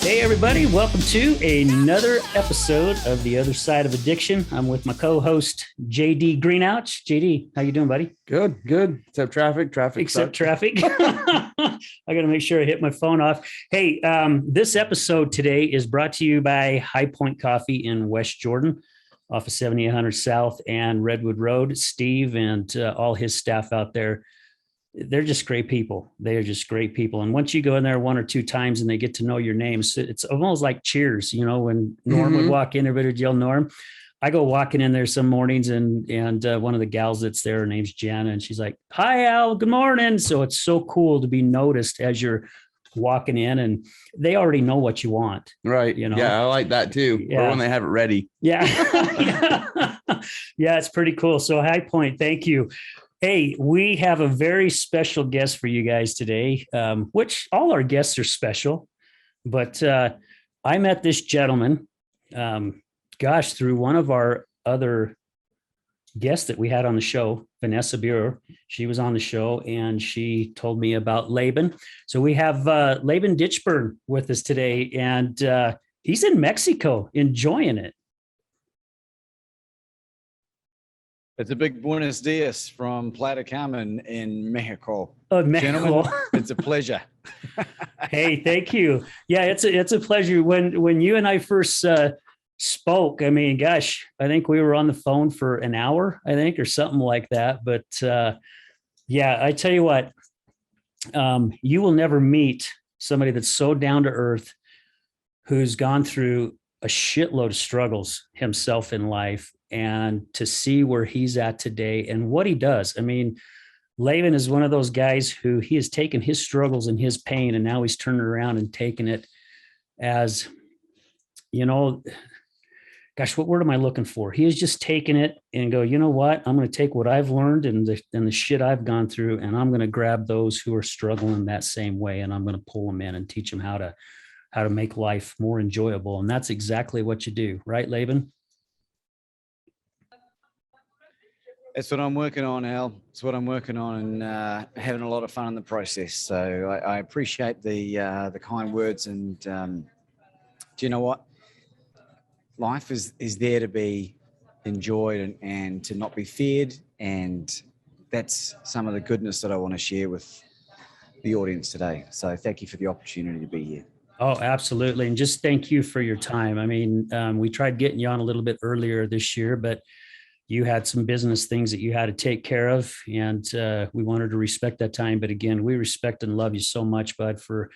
Hey everybody, welcome to another episode of The Other Side of Addiction. I'm with my co-host JD Greenouch. JD, how you doing, buddy? Good. Except traffic. Except traffic. I got to make sure I hit my phone off. Hey, this episode today is brought to you by High Point Coffee in West Jordan, off of 7800 South and Redwood Road. Steve and all his staff out there, they're just great people. They are just great people. And once you go in there one or two times and they get to know your names, it's almost like Cheers. You know, when Norm would walk in, everybody would yell Norm. I go walking in there some mornings and one of the gals that's there, her name's Jen, and she's like, "Hi, Al, good morning." So it's so cool to be noticed as you're walking in, and they already know what you want. Right. You know? Yeah, I like that too. Yeah. Or when they have it ready. Yeah. Yeah, it's pretty cool. So High Point, thank you. Hey, we have a very special guest for you guys today, which all our guests are special. But I met this gentleman, through one of our other guests that we had on the show, Vanessa Bureau. She was on the show and she told me about Laban. So we have Laban Ditchburn with us today, and he's in Mexico enjoying it. It's a big buenos dias from Playa Carmen in Mexico. Oh, Mexico. Gentlemen, it's a pleasure. Hey, thank you. Yeah, it's a pleasure. When you and I first spoke, I mean, gosh, I think we were on the phone for an hour, I think, or something like that. But yeah, I tell you what, you will never meet somebody that's so down to earth, who's gone through a shitload of struggles himself in life, and to see where he's at today and what he does. I mean, Laban is one of those guys who he has taken his struggles and his pain, and now he's turning around and taking it as, you know, gosh, what word am I looking for? He has just taken it and go, you know what? I'm going to take what I've learned and the shit I've gone through, and I'm going to grab those who are struggling that same way, and I'm going to pull them in and teach them how to make life more enjoyable. And that's exactly what you do, right, Laban? That's what I'm working on, Al. It's what I'm working on, and having a lot of fun in the process. So I appreciate the kind words, and do you know what? Life is there to be enjoyed and to not be feared, and that's some of the goodness that I want to share with the audience today. So thank you for the opportunity to be here. Oh, absolutely. And just thank you for your time. I mean, we tried getting you on a little bit earlier this year, but you had some business things that you had to take care of, and we wanted to respect that time. But again, we respect and love you so much, bud, for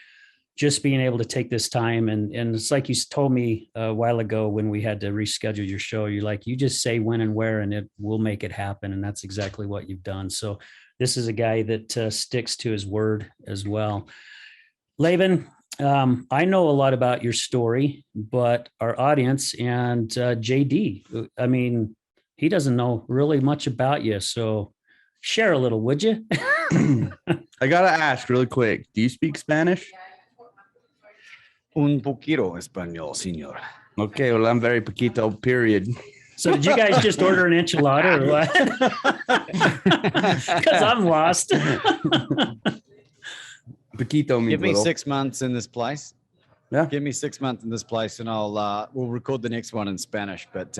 just being able to take this time. And it's like you told me a while ago when we had to reschedule your show, you're like, you just say when and where, and it will make it happen. And that's exactly what you've done. So this is a guy that sticks to his word as well. Laban, I know a lot about your story, but our audience and JD, I mean, he doesn't know really much about you. So share a little, would you? I got to ask really quick. Do you speak Spanish? Un poquito español, señor. Okay, well, I'm very poquito, period. So did you guys just order an enchilada or what? Because I'm lost. Poquito means Give me little. 6 months in this place. Yeah. Give me 6 months in this place, and we'll record the next one in Spanish. But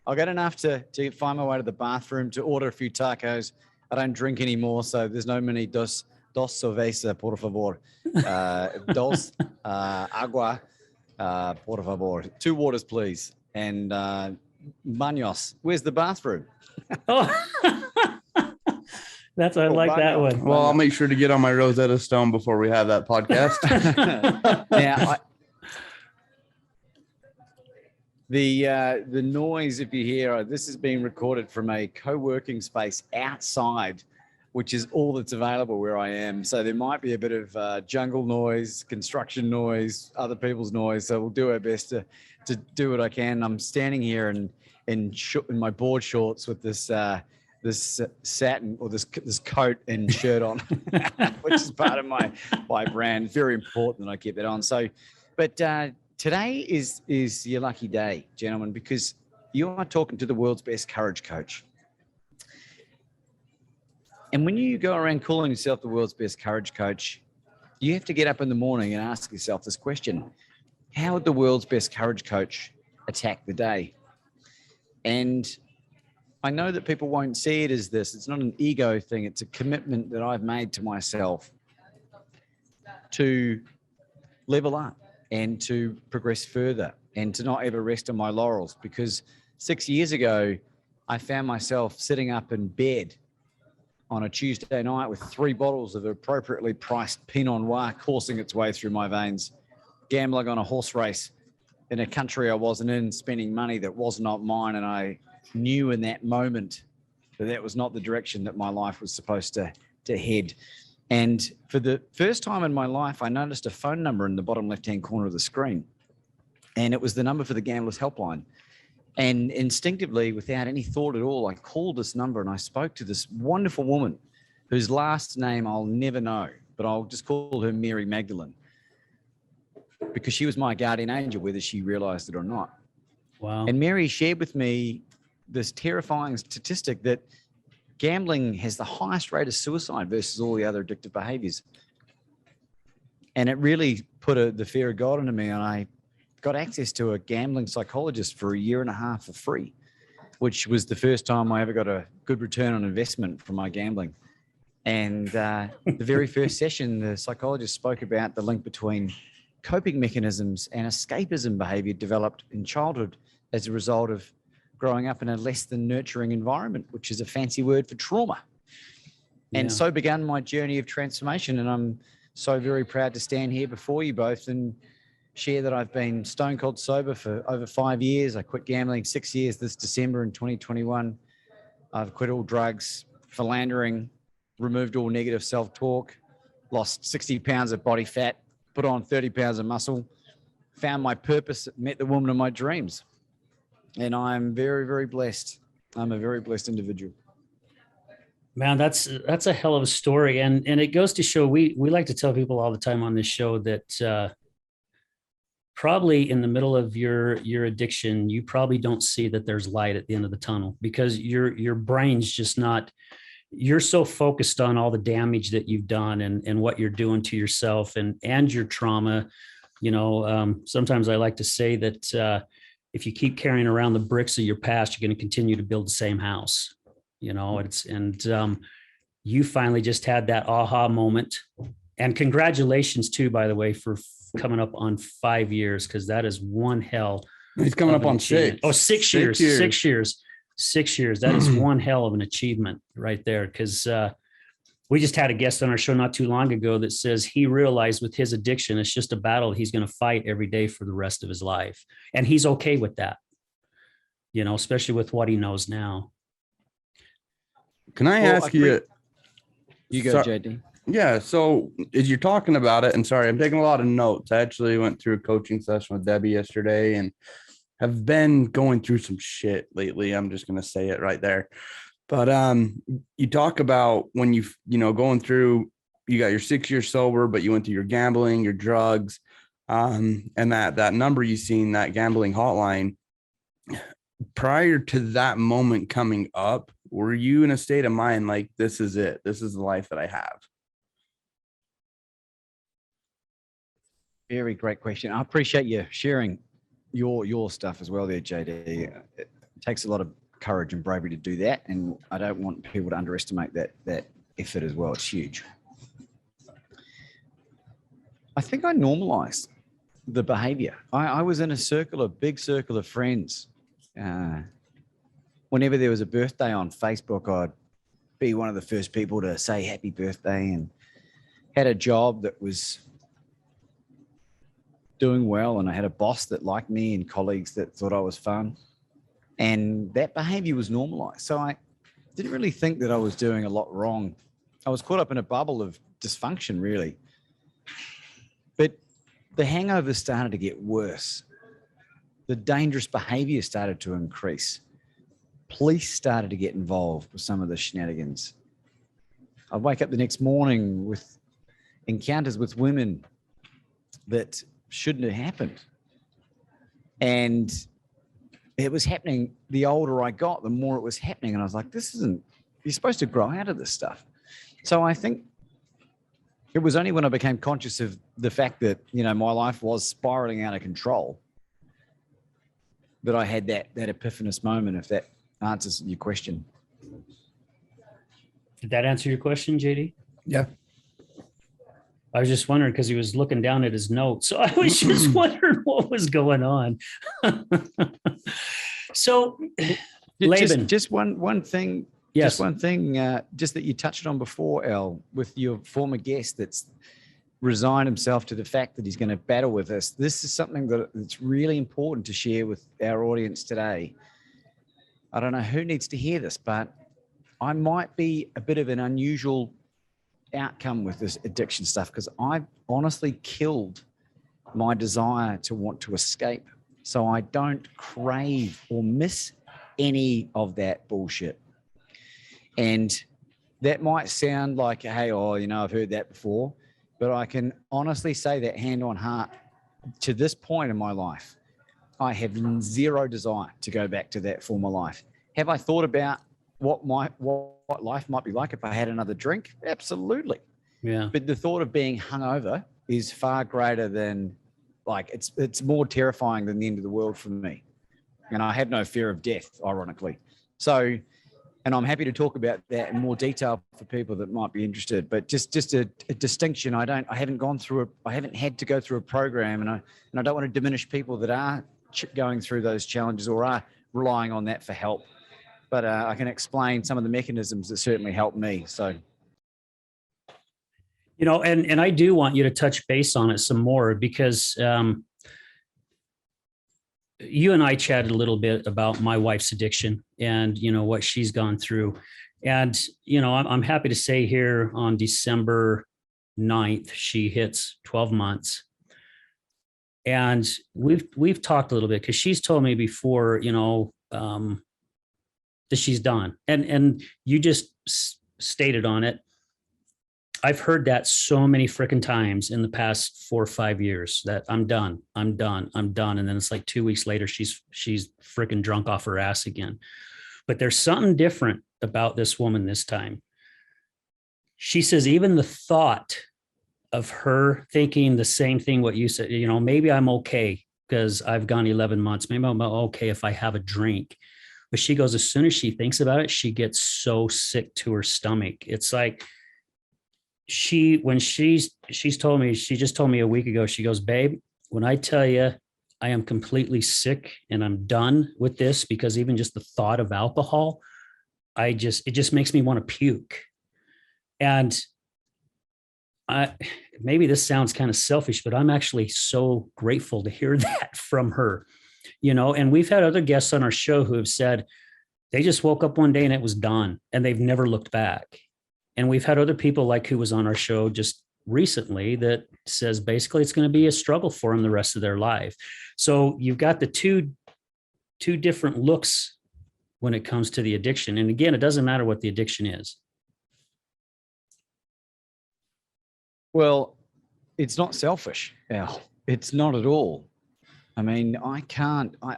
I'll get enough to find my way to the bathroom, to order a few tacos. I don't drink anymore, so there's no many dos cerveza, por favor. Dos agua, por favor. 2 waters, please. And baños. Where's the bathroom? Oh, I like that one. Well, I'll make sure to get on my Rosetta Stone before we have that podcast. Now, the noise, if you hear, this is being recorded from a co-working space outside, which is all that's available where I am. So there might be a bit of jungle noise, construction noise, other people's noise. So we'll do our best to do what I can. I'm standing here in my board shorts with this satin or this coat and shirt on, which is part of my brand. Very important that I keep that on. So, but today is your lucky day, gentlemen, because you are talking to the world's best courage coach. And when you go around calling yourself the world's best courage coach, you have to get up in the morning and ask yourself this question: how would the world's best courage coach attack the day? And I know that people won't see it as this. It's not an ego thing. It's a commitment that I've made to myself to level up and to progress further and to not ever rest on my laurels. Because 6 years ago, I found myself sitting up in bed on a Tuesday night with 3 bottles of appropriately priced Pinot Noir coursing its way through my veins, gambling on a horse race in a country I wasn't in, spending money that was not mine. And I knew in that moment that that was not the direction that my life was supposed to head. And for the first time in my life, I noticed a phone number in the bottom left-hand corner of the screen. And it was the number for the Gamblers Helpline. And instinctively, without any thought at all, I called this number and I spoke to this wonderful woman whose last name I'll never know, but I'll just call her Mary Magdalene, because she was my guardian angel, whether she realized it or not. Wow. And Mary shared with me this terrifying statistic that gambling has the highest rate of suicide versus all the other addictive behaviors. And it really put the fear of God into me. And I got access to a gambling psychologist for 1.5 years for free, which was the first time I ever got a good return on investment from my gambling. And the very first session, the psychologist spoke about the link between coping mechanisms and escapism behavior developed in childhood as a result of growing up in a less than nurturing environment, which is a fancy word for trauma. And so began my journey of transformation. And I'm so very proud to stand here before you both and share that I've been stone cold sober for over 5 years. I quit gambling 6 years this December in 2021. I've quit all drugs, philandering, removed all negative self-talk, lost 60 pounds of body fat, put on 30 pounds of muscle, found my purpose, met the woman of my dreams. And I'm very, very blessed. I'm a very blessed individual. Man, that's a hell of a story. And it goes to show, we like to tell people all the time on this show that probably in the middle of your addiction, you probably don't see that there's light at the end of the tunnel, because your brain's just not, you're so focused on all the damage that you've done and what you're doing to yourself and your trauma. You know, sometimes I like to say that if you keep carrying around the bricks of your past, you're going to continue to build the same house. You know, you finally just had that aha moment. And congratulations too, by the way, for coming up on 5 years, because that is one hell. He's coming up on 6. Oh, 6 years. 6 years. 6 years. That is one hell of an achievement right there. Because we just had a guest on our show not too long ago that says he realized with his addiction, it's just a battle he's going to fight every day for the rest of his life. And he's okay with that, you know, especially with what he knows now. Can I ask you? You go, JD. Yeah. So as you're talking about it, and sorry, I'm taking a lot of notes. I actually went through a coaching session with Debbie yesterday and have been going through some shit lately. I'm just going to say it right there. But you talk about when you going through, you got your 6 years sober, but you went through your gambling, your drugs, and that number you seen, that gambling hotline. Prior to that moment coming up, were you in a state of mind like, this is it, this is the life that I have? Very great question. I appreciate you sharing your stuff as well there, JD. It takes a lot of courage and bravery to do that, and I don't want people to underestimate that effort as well. It's huge. I think I normalized the behavior. I was in a big circle of friends. Whenever there was a birthday on Facebook, I'd be one of the first people to say happy birthday, and had a job that was doing well, and I had a boss that liked me and colleagues that thought I was fun. And that behavior was normalized. So I didn't really think that I was doing a lot wrong. I was caught up in a bubble of dysfunction, really. But the hangover started to get worse. The dangerous behavior started to increase. Police started to get involved with some of the shenanigans. I'd wake up the next morning with encounters with women that shouldn't have happened. And it was happening. The older I got, the more it was happening. And I was like, you're supposed to grow out of this stuff. So I think It was only when I became conscious of the fact that, you know, my life was spiraling out of control that I had that epiphanous moment, if that answers your question. Did that answer your question, JD? Yeah. I was just wondering because he was looking down at his notes. So I was just wondering what was going on. So, Laban. Just one thing. Yes. Just one thing, just that you touched on before, Al, with your former guest that's resigned himself to the fact that he's going to battle with us. This is something that's really important to share with our audience today. I don't know who needs to hear this, but I might be a bit of an unusual outcome with this addiction stuff because I've honestly killed my desire to want to escape. So I don't crave or miss any of that bullshit. And that might sound like, hey, oh, you know, I've heard that before, but I can honestly say that hand on heart, to this point in my life, I have zero desire to go back to that former life. Have I thought about what life might be like if I had another drink? Absolutely. Yeah. But the thought of being hungover is far greater than, like, it's more terrifying than the end of the world for me. And I have no fear of death, ironically. So, and I'm happy to talk about that in more detail for people that might be interested. But just a distinction. I haven't had to go through a program, and I don't want to diminish people that are going through those challenges or are relying on that for help. But I can explain some of the mechanisms that certainly help me. So, you know, and I do want you to touch base on it some more because you and I chatted a little bit about my wife's addiction and, you know, what she's gone through. And, you know, I'm happy to say here on December 9th, she hits 12 months. And we've talked a little bit because she's told me before, you know, that she's done. And you just stated on it. I've heard that so many freaking times in the past 4 or 5 years that I'm done. And then it's like 2 weeks later, she's freaking drunk off her ass again. But there's something different about this woman this time. She says, even the thought of her thinking the same thing, what you said, you know, maybe I'm okay because I've gone 11 months. Maybe I'm okay if I have a drink. But she goes, as soon as she thinks about it, she gets so sick to her stomach. It's like, she just told me a week ago, she goes, babe, when I tell you I am completely sick and I'm done with this, because even just the thought of alcohol, it just makes me want to puke. And maybe this sounds kind of selfish, but I'm actually so grateful to hear that from her, you know. And we've had other guests on our show who have said they just woke up one day and it was done and they've never looked back. And we've had other people like who was on our show just recently that says basically it's going to be a struggle for them the rest of their life. So you've got the two different looks when it comes to the addiction. And again, it doesn't matter what the addiction is. well, it's not selfish, Al. It's not at all. I mean, I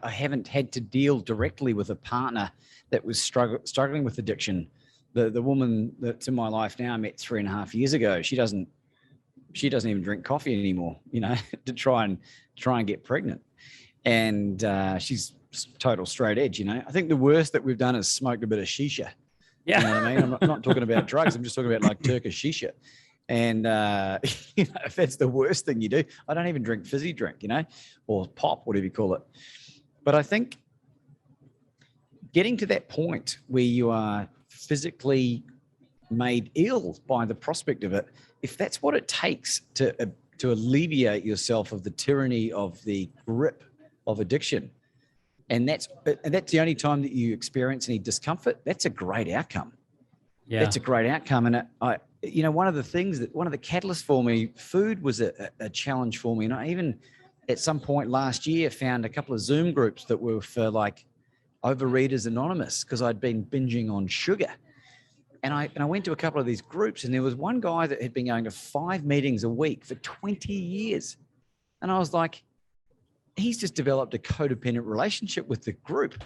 haven't had to deal directly with a partner that was struggling with addiction. The woman that's in my life now I met 3.5 years ago. She doesn't even drink coffee anymore, you know, to try and get pregnant. And she's total straight edge, you know. I think the worst that we've done is smoked a bit of shisha. Yeah. You know what I mean? I'm not talking about drugs. I'm just talking about like Turkish shisha. And you know, if that's the worst thing you do, I don't even drink fizzy drink, you know, or pop, whatever you call it. But I think getting to that point where you are physically made ill by the prospect of it, if that's what it takes to alleviate yourself of the tyranny of the grip of addiction, and that's the only time that you experience any discomfort, that's a great outcome. Yeah. That's a great outcome. And one of the catalysts for me, food was a challenge for me. And I even at some point last year found a couple of Zoom groups that were for like Overeaters Anonymous, because I'd been binging on sugar. And I went to a couple of these groups, and there was one guy that had been going to 5 meetings a week for 20 years. And I was like, he's just developed a codependent relationship with the group.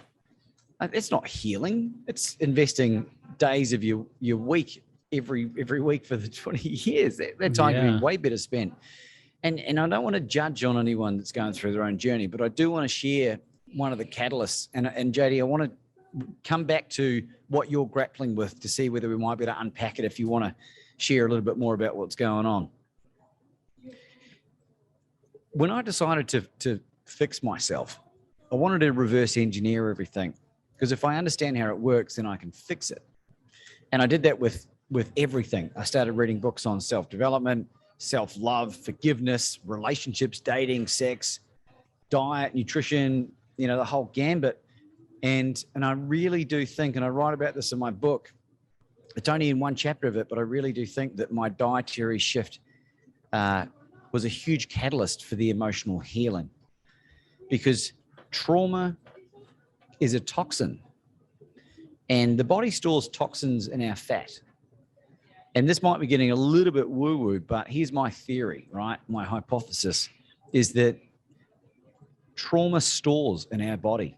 It's not healing. It's investing days of your week every week for the 20 years. That time could be way better spent. And I don't want to judge on anyone that's going through their own journey, but I do want to share one of the catalysts. And JD, I want to come back to what you're grappling with to see whether we might be able to unpack it if you want to share a little bit more about what's going on. When I decided to fix myself, I wanted to reverse engineer everything, because if I understand how it works, then I can fix it. And I did that with everything. I started reading books on self-development, self-love, forgiveness, relationships, dating, sex, diet, nutrition, the whole gambit. And I really do think, and I write about this in my book, it's only in one chapter of it, but I really do think that my dietary shift was a huge catalyst for the emotional healing, because trauma is a toxin, and the body stores toxins in our fat. And this might be getting a little bit woo-woo, but here's my theory, right? My hypothesis is that trauma stores in our body.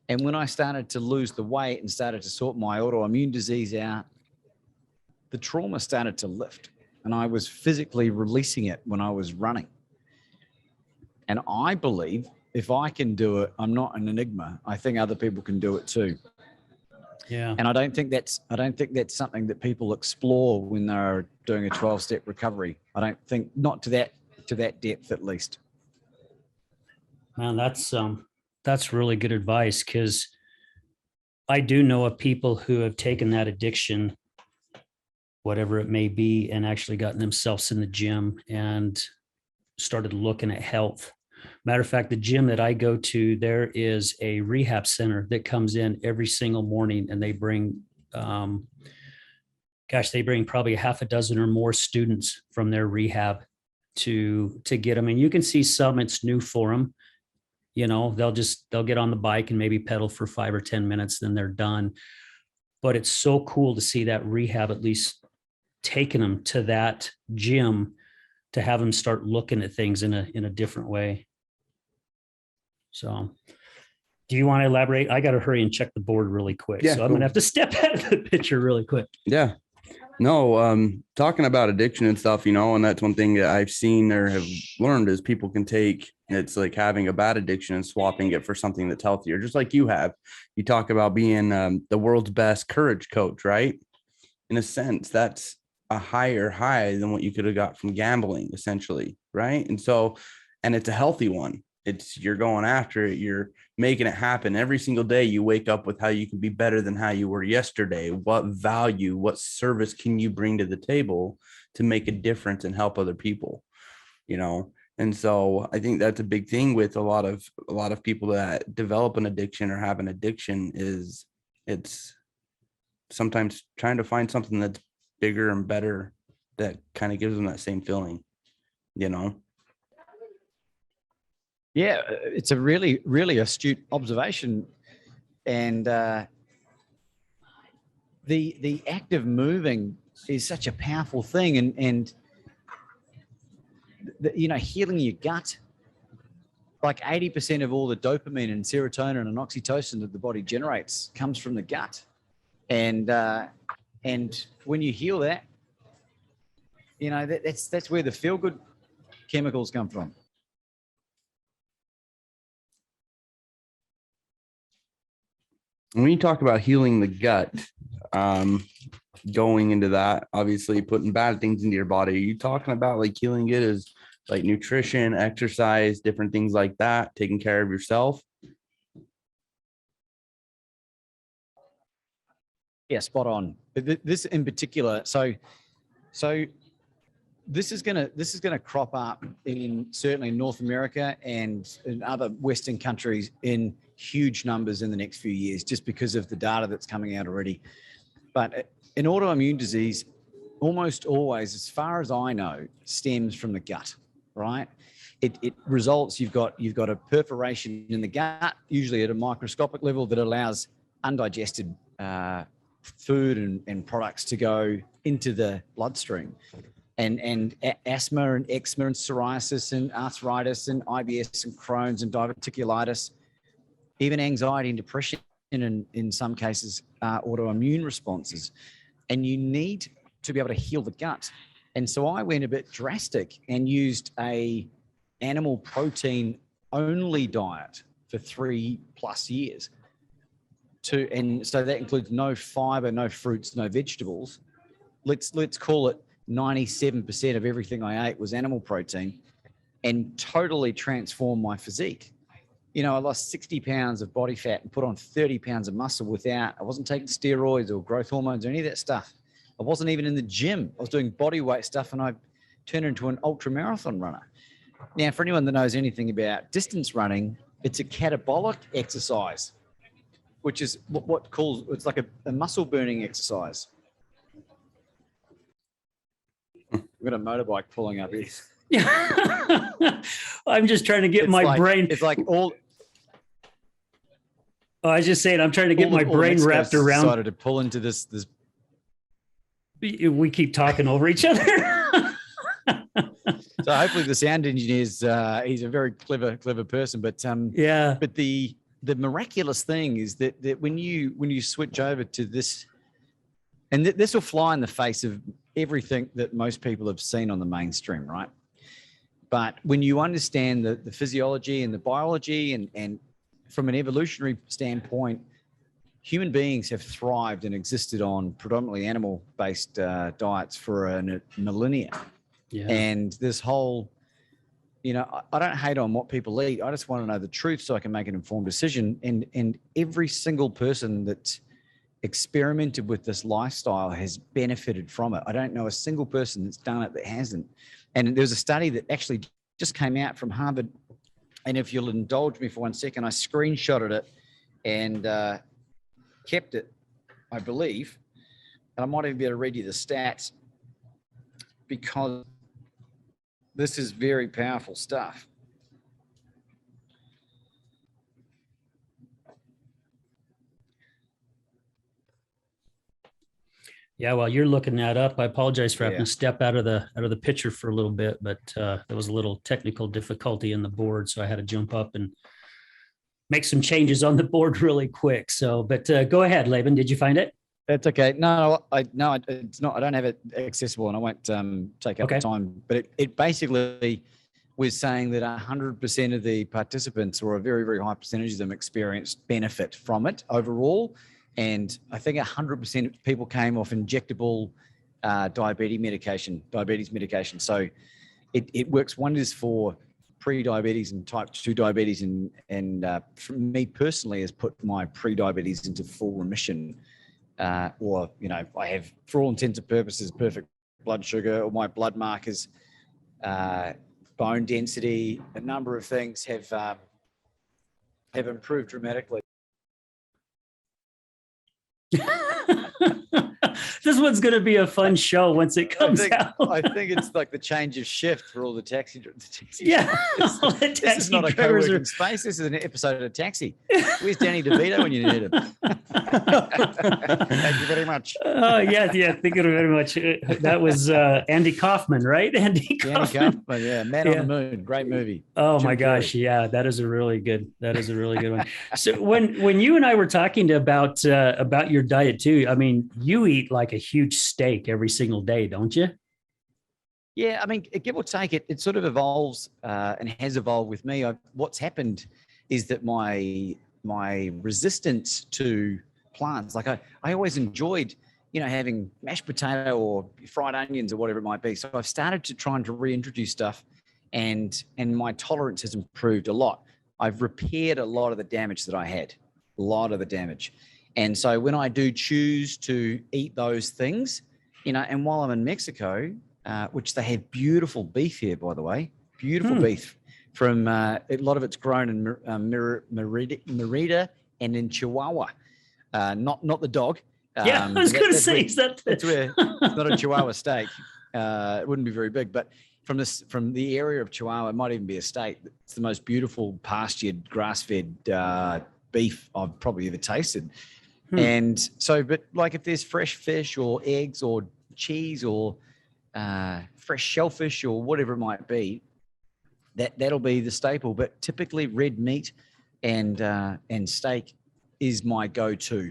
And when I started to lose the weight and started to sort my autoimmune disease out, the trauma started to lift, and I was physically releasing it when I was running. And I believe if I can do it, I'm not an enigma. I think other people can do it too. Yeah. And I don't think that's something that people explore when they're doing a 12-step recovery. I don't think, not to that depth at least. Man, that's really good advice, because I do know of people who have taken that addiction, whatever it may be, and actually gotten themselves in the gym and started looking at health. Matter of fact, the gym that I go to, there is a rehab center that comes in every single morning, and they bring, they bring probably half a dozen or more students from their rehab to get them. And you can see some, it's new for them. They'll get on the bike and maybe pedal for 5 or 10 minutes, then they're done. But it's so cool to see that rehab at least taking them to that gym to have them start looking at things in a different way. So do you want to elaborate? I got to hurry and check the board really quick. Yeah, so I'm going to have to step out of the picture really quick. Yeah. No, talking about addiction and stuff, and that's one thing that I've seen or have learned is people can take, it's like having a bad addiction and swapping it for something that's healthier, just like you have. You talk about being the world's best courage coach, right? In a sense, that's a higher high than what you could have got from gambling, essentially, right? And so, and it's a healthy one. You're going after it. You're making it happen every single day. You wake up with how you can be better than how you were yesterday. What value, what service can you bring to the table to make a difference and help other people, And so I think that's a big thing with a lot of people that develop an addiction or have an addiction is it's sometimes trying to find something that's bigger and better that kind of gives them that same feeling, Yeah, it's a really, really astute observation. And the act of moving is such a powerful thing. And healing your gut, like 80% of all the dopamine and serotonin and oxytocin that the body generates comes from the gut. And when you heal that, that's where the feel-good chemicals come from. When you talk about healing the gut, going into that, obviously putting bad things into your body, are you talking about like healing it as like nutrition, exercise, different things like that, taking care of yourself? Yeah, spot on. This in particular, so this is gonna crop up in certainly North America and in other Western countries in huge numbers in the next few years, just because of the data that's coming out already. But in autoimmune disease, almost always, as far as I know, stems from the gut, right? It results, you've got a perforation in the gut, usually at a microscopic level, that allows undigested food and products to go into the bloodstream. And asthma and eczema and psoriasis and arthritis and IBS and Crohn's and diverticulitis, even anxiety and depression in some cases are autoimmune responses. And you need to be able to heal the gut. And so I went a bit drastic and used a animal protein only diet for 3+ years. And so that includes no fiber, no fruits, no vegetables. Let's call it 97% of everything I ate was animal protein, and totally transformed my physique. You know, I lost 60 pounds of body fat and put on 30 pounds of muscle I wasn't taking steroids or growth hormones or any of that stuff. I wasn't even in the gym. I was doing body weight stuff, and I turned into an ultra marathon runner. Now, for anyone that knows anything about distance running, it's a catabolic exercise, which is it's like a muscle burning exercise. We've got a motorbike pulling up here. I'm just trying to get brain. It's like all. I was just saying, I'm trying to get my brain wrapped around. Decided to pull into this. We keep talking over each other. So hopefully the sound engineer's he's a very clever person. But yeah. But the miraculous thing is that when you switch over to this, and this will fly in the face of everything that most people have seen on the mainstream, right? But when you understand the physiology and the biology and from an evolutionary standpoint, human beings have thrived and existed on predominantly animal-based diets for a millennia. Yeah. And this whole, you know, I don't hate on what people eat. I just want to know the truth so I can make an informed decision. And every single person that's experimented with this lifestyle has benefited from it. I don't know a single person that's done it that hasn't. And there's a study that actually just came out from Harvard. And if you'll indulge me for 1 second, I screenshotted it and kept it, I believe. And I might even be able to read you the stats, because this is very powerful stuff. Yeah, while you're looking that up, I apologize for having to step out of the picture for a little bit, but there was a little technical difficulty in the board, so I had to jump up and make some changes on the board really quick. So, but go ahead, Laban. Did you find it? That's okay. No, it's not. I don't have it accessible, and I won't take up the time. But it basically was saying that 100% of the participants, or a very, very high percentage of them, experienced benefit from it overall. And I think 100% of people came off injectable diabetes medication. So it works wonders for pre-diabetes and type 2 diabetes. And for me personally, has put my pre-diabetes into full remission. Or, you know, I have, for all intents and purposes, perfect blood sugar, or my blood markers, bone density, a number of things have improved dramatically. This one's going to be a fun show once it comes out. I think it's like the change of shift for all the taxi. Yeah. This is not a co-working space. This is an episode of Taxi. Where's Danny DeVito when you need him? Thank you very much. Oh, yeah. Thank you very much. That was Andy Kaufman, right? Andy Kaufman. Yeah. Man on the Moon. Great movie. Oh, my gosh. Yeah, that is a really good one. So when you and I were talking about your diet too, I mean, you eat like a huge steak every single day, don't you? Yeah, I mean, give or take, it sort of evolves and has evolved with me. What's happened is that my resistance to plants, like I always enjoyed, you know, having mashed potato or fried onions or whatever it might be. So I've started to try and to reintroduce stuff, and my tolerance has improved a lot. I've repaired a lot of the damage that I had, And so when I do choose to eat those things, you know, and while I'm in Mexico, which they have beautiful beef here, by the way, beef from a lot of it's grown in Merida and in Chihuahua, not the dog. Yeah, I was going to say, that's where it's not a Chihuahua steak. It wouldn't be very big, but from the area of Chihuahua, it might even be a state. It's the most beautiful pastured, grass-fed beef I've probably ever tasted. And so, but like if there's fresh fish or eggs or cheese or fresh shellfish or whatever it might be, that'll be the staple. But typically red meat and steak is my go-to.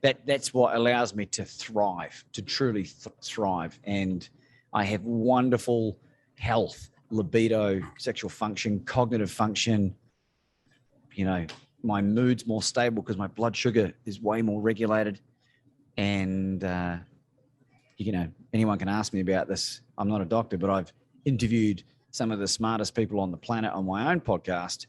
that's what allows me to thrive, to truly thrive. And I have wonderful health, libido, sexual function, cognitive function. You know, my mood's more stable because my blood sugar is way more regulated. And, you know, anyone can ask me about this. I'm not a doctor, but I've interviewed some of the smartest people on the planet on my own podcast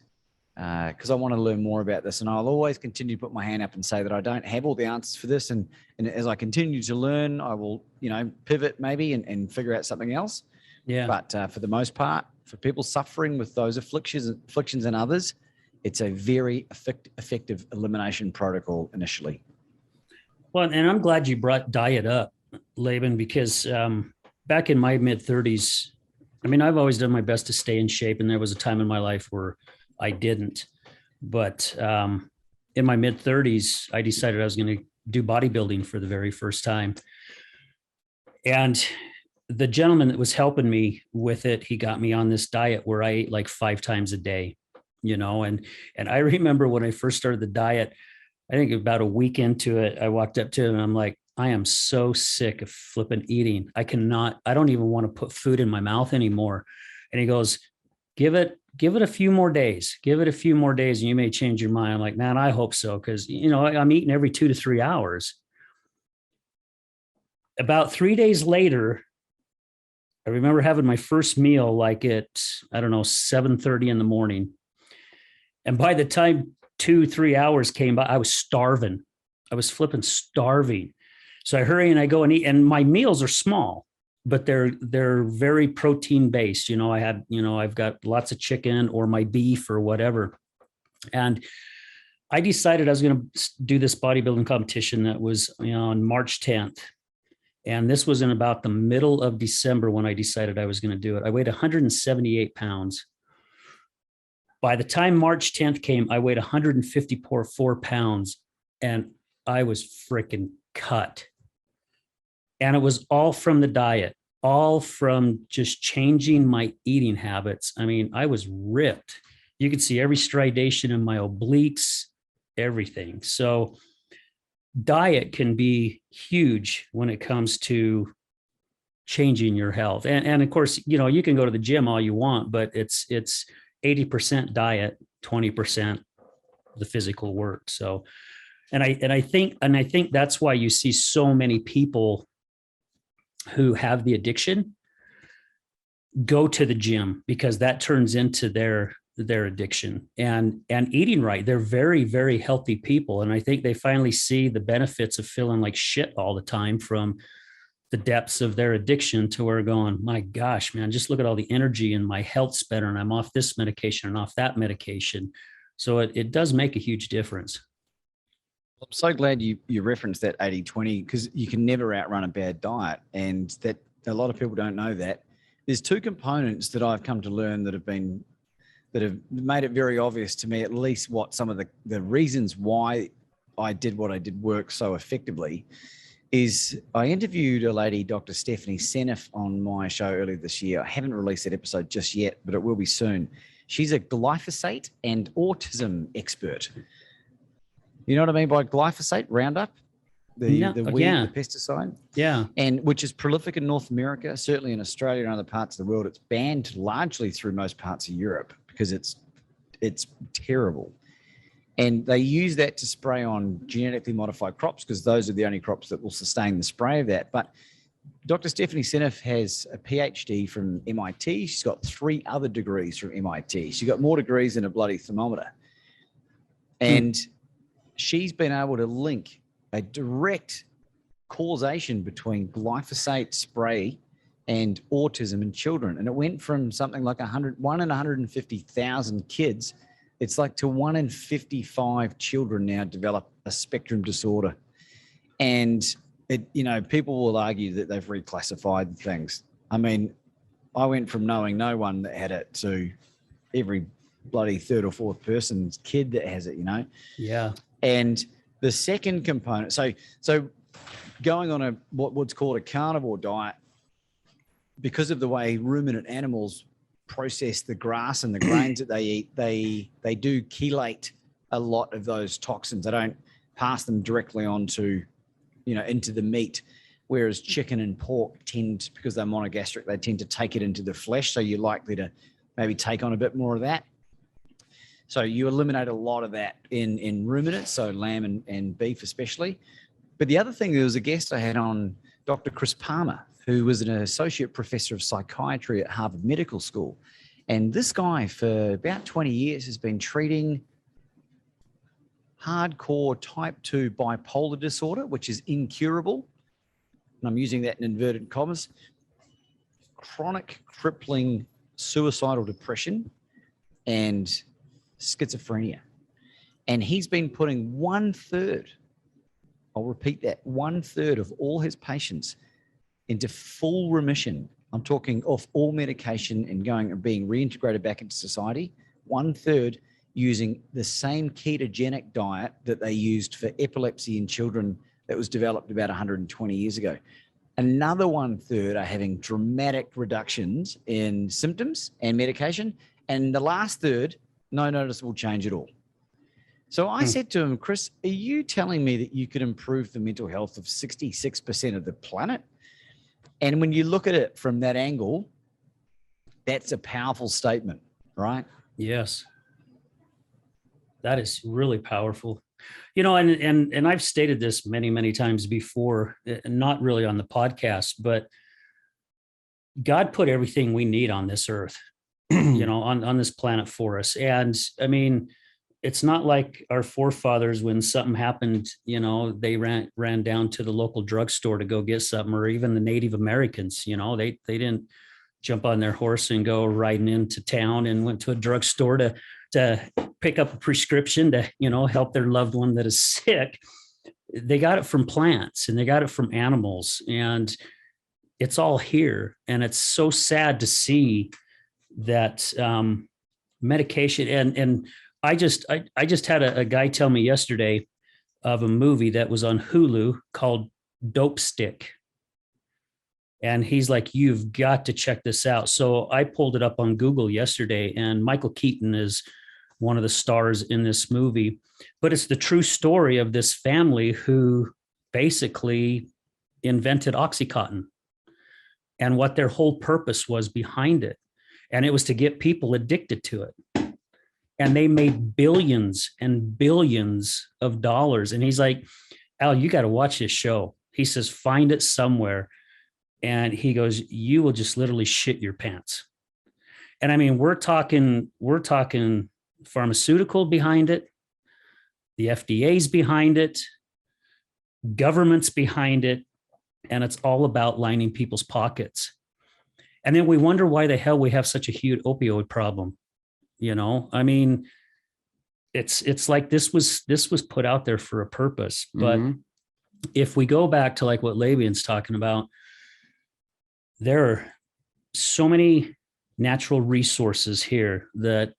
because I want to learn more about this. And I'll always continue to put my hand up and say that I don't have all the answers for this. And as I continue to learn, I will, you know, pivot maybe and figure out something else. Yeah. But for the most part, for people suffering with those afflictions and others, it's a very effective elimination protocol initially. Well, and I'm glad you brought diet up, Laban, because back in my mid 30s, I mean, I've always done my best to stay in shape. And there was a time in my life where I didn't. But in my mid 30s, I decided I was going to do bodybuilding for the very first time. And the gentleman that was helping me with it, he got me on this diet where I ate like 5 times a day, you know, and I remember when I first started the diet, I think about a week into it, I walked up to him and I'm like, I am so sick of flipping eating. I don't even want to put food in my mouth anymore. And he goes, give it a few more days, and you may change your mind. I'm like, man, I hope so. Cause you know, I'm eating every 2 to 3 hours. About 3 days later, I remember having my first meal like at, I don't know, 7:30 in the morning. And by the time 2-3 hours came by, I was starving. I was flipping starving. So I hurry and I go and eat, and my meals are small, but they're very protein based. You know, I've got lots of chicken or my beef or whatever. And I decided I was going to do this bodybuilding competition that was, you know, on March 10th. And this was in about the middle of December when I decided I was going to do it. I weighed 178 pounds. By the time March 10th came, I weighed 154 pounds and I was freaking cut. And it was all from the diet, all from just changing my eating habits. I mean, I was ripped. You could see every striation in my obliques, everything. So diet can be huge when it comes to changing your health. And of course, you know, you can go to the gym all you want, but it's 80% diet, 20% the physical work. So, and I think that's why you see so many people who have the addiction go to the gym, because that turns into their addiction. And eating right, they're very, very healthy people. And I think they finally see the benefits of feeling like shit all the time from the depths of their addiction to where going, my gosh, man, just look at all the energy and my health's better and I'm off this medication and off that medication. So it does make a huge difference. I'm so glad you referenced that 80-20, because you can never outrun a bad diet. And that a lot of people don't know that. There's 2 components that I've come to learn that have made it very obvious to me, at least what some of the reasons why I did what I did work so effectively. Is I interviewed a lady, Dr. Stephanie Seneff, on my show earlier this year. I haven't released that episode just yet, but it will be soon. She's a glyphosate and autism expert. You know what I mean by glyphosate, Roundup? The weed, yeah. the pesticide? Yeah. And which is prolific in North America, certainly in Australia and other parts of the world. It's banned largely through most parts of Europe because it's terrible. And they use that to spray on genetically modified crops because those are the only crops that will sustain the spray of that. But Dr. Stephanie Seneff has a PhD from MIT. She's got 3 other degrees from MIT. She's got more degrees than a bloody thermometer. And she's been able to link a direct causation between glyphosate spray and autism in children. And it went from something like 1 in 150,000 kids. It's like to 1 in 55 children now develop a spectrum disorder. And people will argue that they've reclassified things. I mean, I went from knowing no one that had it to every bloody 3rd or 4th person's kid that has it, you know? Yeah. And the second component, so going on what's called a carnivore diet, because of the way ruminant animals process the grass and the grains that they eat, they do chelate a lot of those toxins. They don't pass them directly onto, into the meat. Whereas chicken and pork tend, because they're monogastric, they tend to take it into the flesh. So you're likely to maybe take on a bit more of that. So you eliminate a lot of that in ruminants, so lamb and beef especially. But the other thing, there was a guest I had on, Dr. Chris Palmer, who was an associate professor of psychiatry at Harvard Medical School. And this guy for about 20 years has been treating hardcore type 2 bipolar disorder, which is incurable. And I'm using that in inverted commas. Chronic crippling suicidal depression and schizophrenia. And he's been putting 1/3, I'll repeat that, 1/3 of all his patients into full remission. I'm talking off all medication and being reintegrated back into society. 1/3 using the same ketogenic diet that they used for epilepsy in children that was developed about 120 years ago. Another 1/3 are having dramatic reductions in symptoms and medication. And the last third, no noticeable change at all. So I said to him, Chris, are you telling me that you could improve the mental health of 66% of the planet? And when you look at it from that angle, that's a powerful statement, right? Yes. That is really powerful. And I've stated this many, many times before, not really on the podcast, but God put everything we need on this earth, on this planet for us. And I mean, it's not like our forefathers, when something happened, they ran down to the local drugstore to go get something, or even the Native Americans, they didn't jump on their horse and go riding into town and went to a drugstore to pick up a prescription to, help their loved one that is sick. They got it from plants and they got it from animals, and it's all here. And it's so sad to see that medication. And I just had a guy tell me yesterday of a movie that was on Hulu called Dope Stick. And he's like, you've got to check this out. So I pulled it up on Google yesterday, and Michael Keaton is one of the stars in this movie. But it's the true story of this family who basically invented OxyContin and what their whole purpose was behind it. And it was to get people addicted to it. And they made billions and billions of dollars. And he's like, Al, you got to watch this show. He says, find it somewhere. And he goes, you will just literally shit your pants. And I mean, we're talking pharmaceutical behind it. The FDA's behind it. Government's behind it. And it's all about lining people's pockets. And then we wonder why the hell we have such a huge opioid problem. I mean, it's like this was put out there for a purpose. But if we go back to like what Laban's talking about, there are so many natural resources here that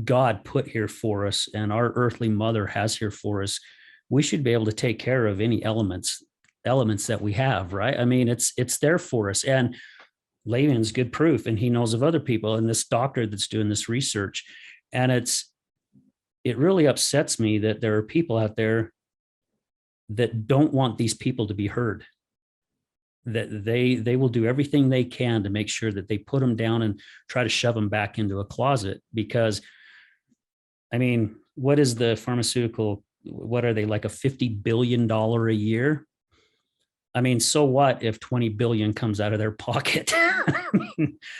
God put here for us and our earthly mother has here for us. We should be able to take care of any elements that we have, right? I mean, it's there for us. And Laban's good proof, and he knows of other people and this doctor that's doing this research. And it really upsets me that there are people out there that don't want these people to be heard, that they will do everything they can to make sure that they put them down and try to shove them back into a closet. Because I mean, what is the pharmaceutical? What are they, like a $50 billion a year? I mean, so what if 20 billion comes out of their pocket?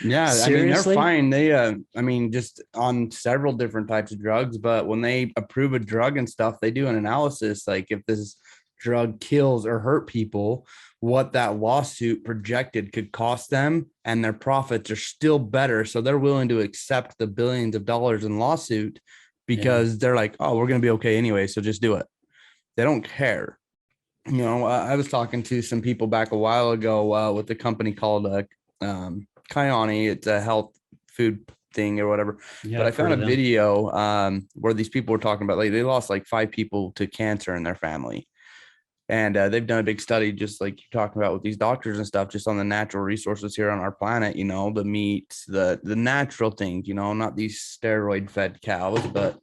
Yeah, seriously? I mean, they're fine. They, just on several different types of drugs, but when they approve a drug and stuff, they do an analysis. Like if this drug kills or hurt people, what that lawsuit projected could cost them, and their profits are still better. So they're willing to accept the billions of dollars in lawsuit because they're like, oh, we're going to be okay anyway. So just do it. They don't care. I was talking to some people back a while ago with a company called Kyani. It's a health food thing or whatever. Yeah, but I found a video where these people were talking about, like, they lost like 5 people to cancer in their family. And they've done a big study, just like you're talking about with these doctors and stuff, just on the natural resources here on our planet, the meats, the natural things, not these steroid fed cows, but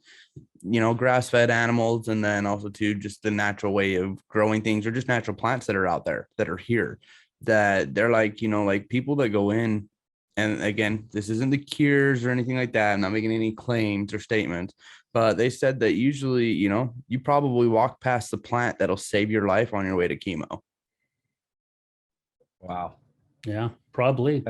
grass-fed animals, and then also too just the natural way of growing things, or just natural plants that are out there that are here, that they're like, like people that go in, and again, this isn't the cures or anything like that. I'm not making any claims or statements, but they said that usually, you probably walk past the plant that'll save your life on your way to chemo. Wow. Yeah, probably.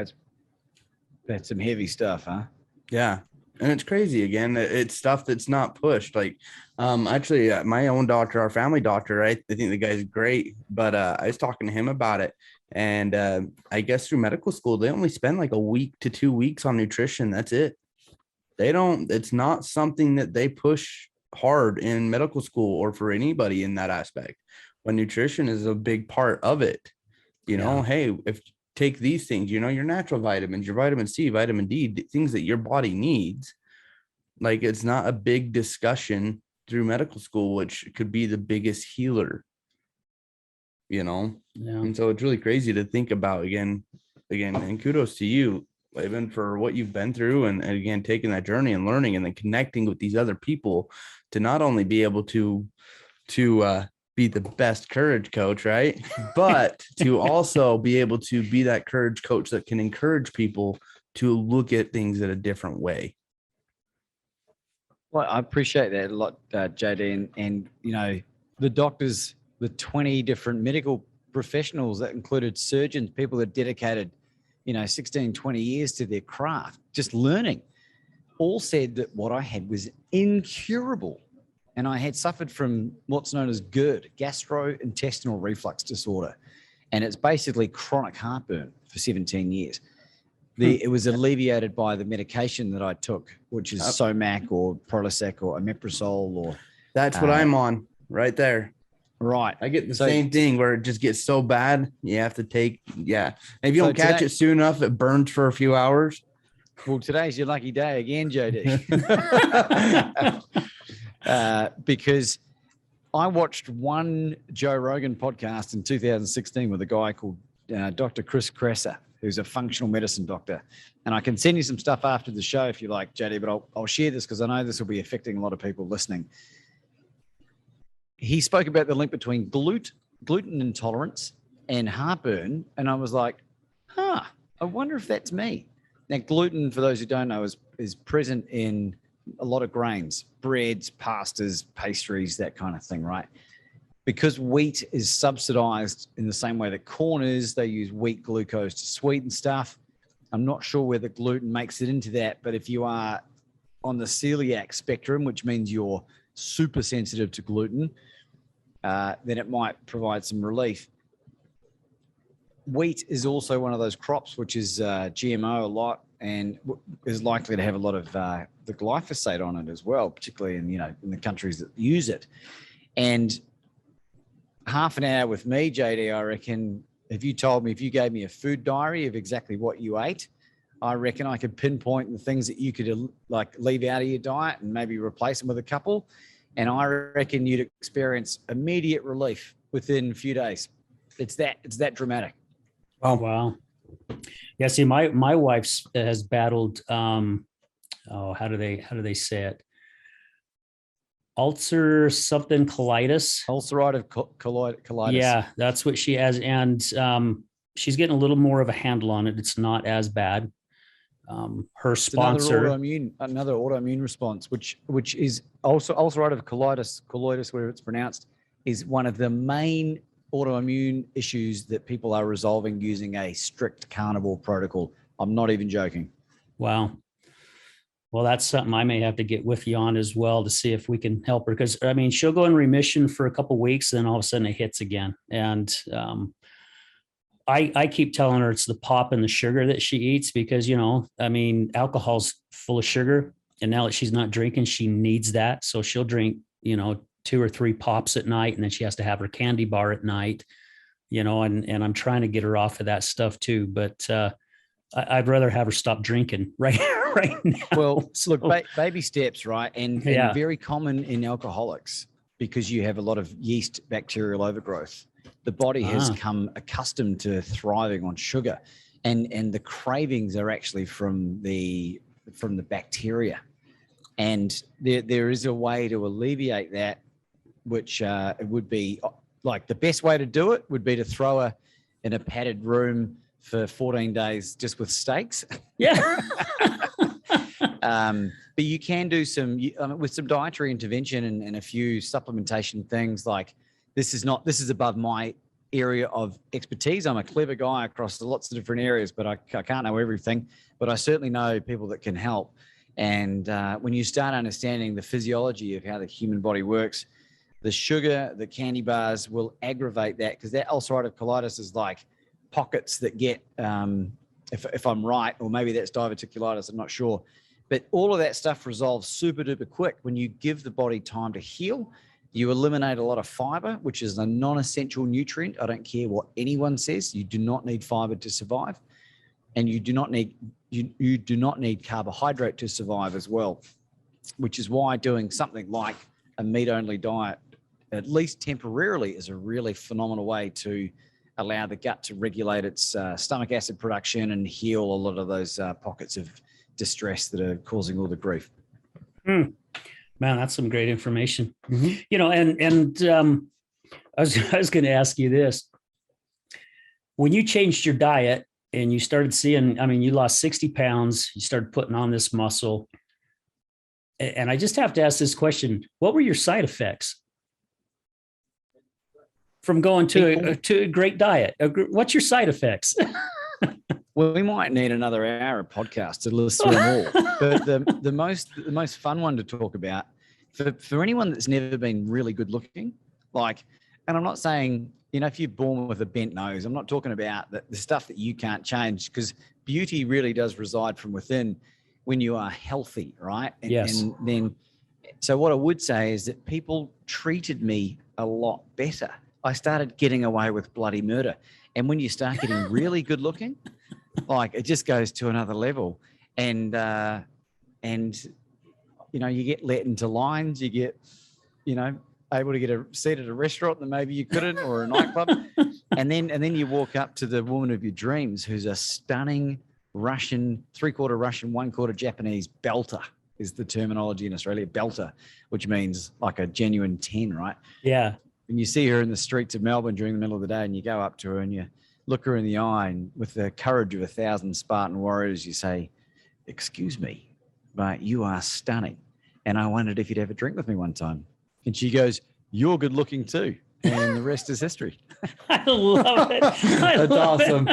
That's some heavy stuff, huh? Yeah. And it's crazy. Again, it's stuff that's not pushed. Like, actually, my own doctor, our family doctor, right? I think the guy's great, but I was talking to him about it. And I guess through medical school, they only spend like a week to 2 weeks on nutrition. That's it. It's not something that they push hard in medical school or for anybody in that aspect, when nutrition is a big part of it. Hey, if take these things, your natural vitamins, your vitamin C, vitamin D, things that your body needs. Like, it's not a big discussion through medical school, which could be the biggest healer, Yeah. And so it's really crazy to think about again, and kudos to you, Laban, for what you've been through, and again, taking that journey and learning, and then connecting with these other people to not only be able to be the best courage coach, right? But to also be able to be that courage coach that can encourage people to look at things in a different way. Well, I appreciate that a lot, JD. And the doctors, the 20 different medical professionals that included surgeons, people that dedicated, 16, 20 years to their craft, just learning, all said that what I had was incurable. And I had suffered from what's known as GERD, gastrointestinal reflux disorder. And it's basically chronic heartburn for 17 years. It was alleviated by the medication that I took, which is Somac or Prilosec or omeprazole. Or that's what I'm on right there. Right. I get the same thing where it just gets so bad. You have to take, And if you don't catch it soon enough, it burns for a few hours. Well, today's your lucky day again, JD. Because I watched one Joe Rogan podcast in 2016 with a guy called Dr. Chris Kresser, who's a functional medicine doctor. And I can send you some stuff after the show if you like, JD, but I'll share this because I know this will be affecting a lot of people listening. He spoke about the link between gluten intolerance and heartburn. And I was like, I wonder if that's me. Now, gluten, for those who don't know, is present in a lot of grains, breads, pastas, pastries, that kind of thing, right? Because wheat is subsidized in the same way that corn is, they use wheat glucose to sweeten stuff. I'm not sure whether gluten makes it into that, but if you are on the celiac spectrum, which means you're super sensitive to gluten, then it might provide some relief. Wheat is also one of those crops which is GMO a lot and is likely to have a lot of the glyphosate on it as well, particularly in the countries that use it. And half an hour with me, JD, I reckon if you gave me a food diary of exactly what you ate, I reckon I could pinpoint the things that you could leave out of your diet and maybe replace them with a couple. And I reckon you'd experience immediate relief within a few days. It's that dramatic. Oh, wow. Yeah. See, my wife has battled, how do they say it? Ulcer something colitis. Ulcerative colitis. Yeah, that's what she has. And she's getting a little more of a handle on it. It's not as bad. Her sponsor. Another autoimmune response, which is also ulcerative colitis, whatever it's pronounced, is one of the main autoimmune issues that people are resolving using a strict carnivore protocol. I'm not even joking. Wow. Well, that's something I may have to get with you on as well to see if we can help her. Because she'll go in remission for a couple of weeks, then all of a sudden it hits again. And I keep telling her it's the pop and the sugar that she eats because, alcohol's full of sugar. And now that she's not drinking, she needs that. So she'll drink, 2 or 3 pops at night, and then she has to have her candy bar at night, and I'm trying to get her off of that stuff too. But I'd rather have her stop drinking right now. Well, look, baby steps, right? And very common in alcoholics because you have a lot of yeast bacterial overgrowth. The body has come accustomed to thriving on sugar, and the cravings are actually from the bacteria. And there is a way to alleviate that, which it would be like the best way to do it would be to throw her in a padded room for 14 days just with steaks. Yeah. But you can do some with some dietary intervention and a few supplementation things. Like this is above my area of expertise. I'm a clever guy across lots of different areas, but I can't know everything. But I certainly know people that can help. And when you start understanding the physiology of how the human body works, the sugar, the candy bars will aggravate that, because that ulcerative colitis is like pockets that get, if I'm right, or maybe that's diverticulitis, I'm not sure. But all of that stuff resolves super duper quick when you give the body time to heal. You eliminate a lot of fiber, which is a non-essential nutrient. I don't care what anyone says. You do not need fiber to survive, and you do not need carbohydrate to survive as well, which is why doing something like a meat-only diet, at least temporarily, is a really phenomenal way to allow the gut to regulate its stomach acid production and heal a lot of those pockets of distress that are causing all the grief. Man, that's some great information. You know, and I was going to ask you this: when you changed your diet and you started seeing, I mean, you lost 60 pounds, you started putting on this muscle, and I just have to ask this question: what were your side effects from going to a great diet? What's your side effects? Well, we might need another hour of podcast to list them all. But the most fun one to talk about for anyone that's never been really good looking, like, and I'm not saying, you know, if you're born with a bent nose, I'm not talking about the stuff that you can't change, because beauty really does reside from within when you are healthy, right? Yes. And then, so what I would say is that people treated me a lot better. I started getting away with bloody murder. And when you start getting really good looking, like, it just goes to another level. And you know, you get let into lines, you get, you know, able to get a seat at a restaurant that maybe you couldn't, or a nightclub. and then you walk up to the woman of your dreams, who's a stunning Russian, 3/4 Russian, 1/4 Japanese belter, is the terminology in Australia, belter, which means like a genuine 10, right? Yeah. And you see her in the streets of Melbourne during the middle of the day, and you go up to her and you look her in the eye, and with the courage of 1,000 Spartan warriors, you say, "Excuse me, but you are stunning. And I wondered if you'd have a drink with me one time." And she goes, "You're good looking too." And the rest is history. I love it. That's awesome.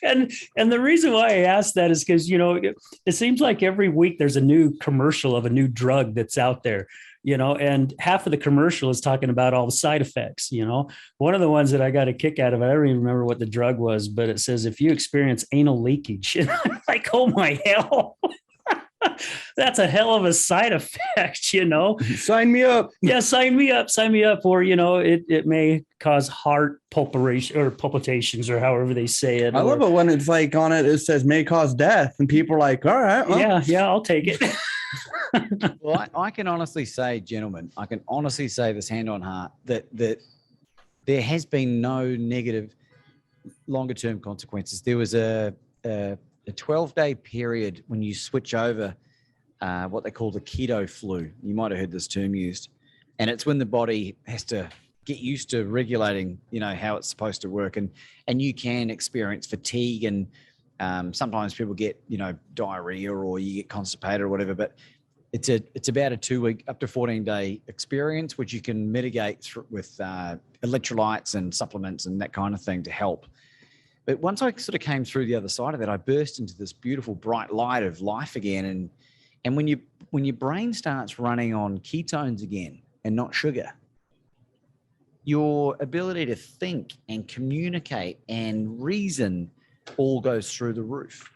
And the reason why I asked that is because, you know, it seems like every week there's a new commercial of a new drug that's out there, you know, and half of the commercial is talking about all the side effects. You know, one of the ones that I got a kick out of, I don't even remember what the drug was, but it says, if you experience anal leakage, and I'm like, oh my hell. That's a hell of a side effect, you know. Sign me up. Yeah, sign me up. Or, you know, it may cause heart palpitations, or however they say it. I love it when it's like on it, it says may cause death, and people are like, all right, well. Yeah, I'll take it. Well, I can honestly say, gentlemen, I can honestly say this hand on heart, that there has been no negative longer term consequences. There was a 12-day period when you switch over what they call the keto flu. You might have heard this term used. And it's when the body has to get used to regulating, you know, how it's supposed to work. And you can experience fatigue, and sometimes people get, you know, diarrhea, or you get constipated or whatever. But it's about a 2-week, up to 14-day experience, which you can mitigate with electrolytes and supplements and that kind of thing to help. But once I sort of came through the other side of that, I burst into this beautiful bright light of life again. And when your brain starts running on ketones again and not sugar, your ability to think and communicate and reason all goes through the roof.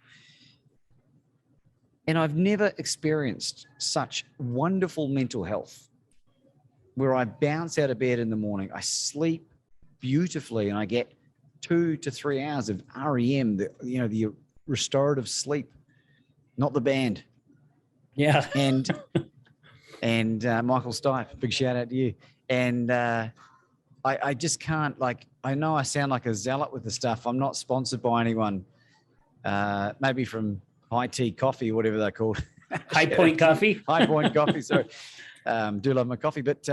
And I've never experienced such wonderful mental health, where I bounce out of bed in the morning, I sleep beautifully, and I get 2 to 3 hours of REM, the restorative sleep, not the band. Yeah. And Michael Stipe, big shout out to you. And I just can't, like, I know I sound like a zealot with the stuff. I'm not sponsored by anyone, maybe from High Tea Coffee or whatever they're called. High Point Coffee. High Point Coffee. Sorry. Do love my coffee, but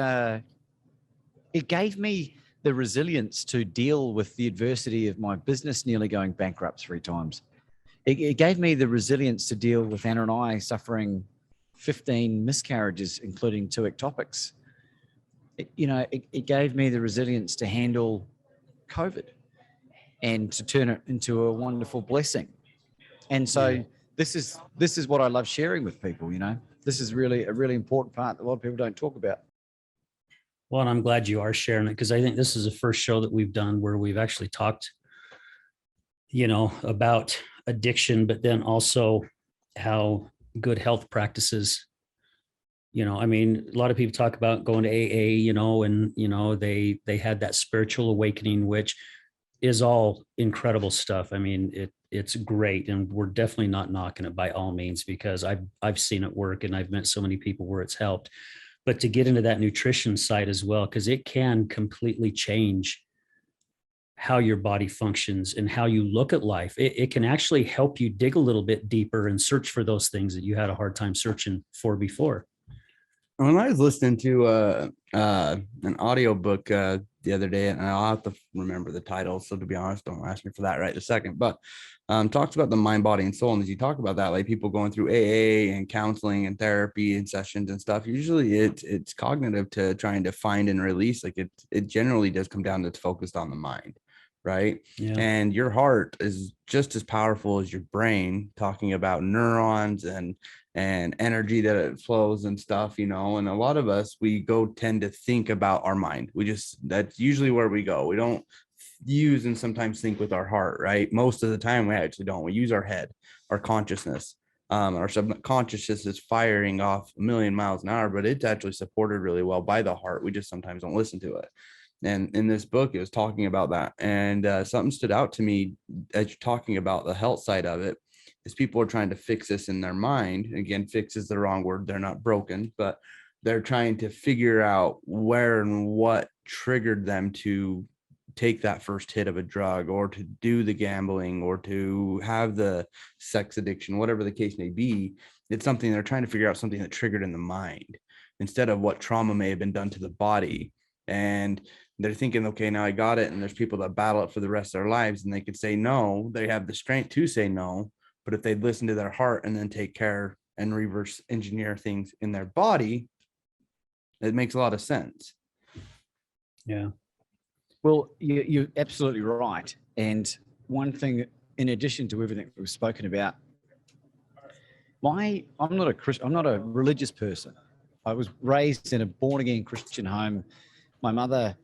it gave me the resilience to deal with the adversity of my business nearly going bankrupt 3 times. It gave me the resilience to deal with Anna and I suffering 15 miscarriages, including 2 ectopics. It gave me the resilience to handle COVID and to turn it into a wonderful blessing. And so this is what I love sharing with people. This is really a really important part that a lot of people don't talk about. Well, and I'm glad you are sharing it, because I think this is the first show that we've done where we've actually talked, about addiction, but then also how good health practices, a lot of people talk about going to AA, and, they had that spiritual awakening, which is all incredible stuff. It's great. And we're definitely not knocking it by all means, because I've seen it work and I've met so many people where it's helped. But to get into that nutrition side as well, because it can completely change how your body functions and how you look at life. It can actually help you dig a little bit deeper and search for those things that you had a hard time searching for before. When I was listening to an audiobook the other day, and I'll have to remember the title, so to be honest, don't ask me for that right a second, but talks about the mind, body, and soul. And as you talk about that, like people going through AA and counseling and therapy and sessions and stuff, usually it's cognitive to trying to find and release. Like it generally does come down to it's focused on the mind, right? Yeah. And your heart is just as powerful as your brain, talking about neurons and energy that it flows and stuff, and a lot of us, we tend to think about our mind. That's usually where we go. We don't use and sometimes think with our heart, right? Most of the time we actually don't. We use our head, our consciousness. Our subconscious is firing off a million miles an hour, but it's actually supported really well by the heart. We just sometimes don't listen to it. And in this book, it was talking about that. And something stood out to me as you're talking about the health side of it, is people are trying to fix this in their mind. Again, fix is the wrong word. They're not broken, but they're trying to figure out where and what triggered them to take that first hit of a drug, or to do the gambling, or to have the sex addiction, whatever the case may be. It's something they're trying to figure out, something that triggered in the mind instead of what trauma may have been done to the body. And they're thinking, okay, now I got it. And there's people that battle it for the rest of their lives, and they could say no. They have the strength to say no. But if they listen to their heart and then take care and reverse engineer things in their body, it makes a lot of sense. Yeah. Well, you're absolutely right. And one thing, in addition to everything we've spoken about, I'm not a religious person. I was raised in a born-again Christian home. My mother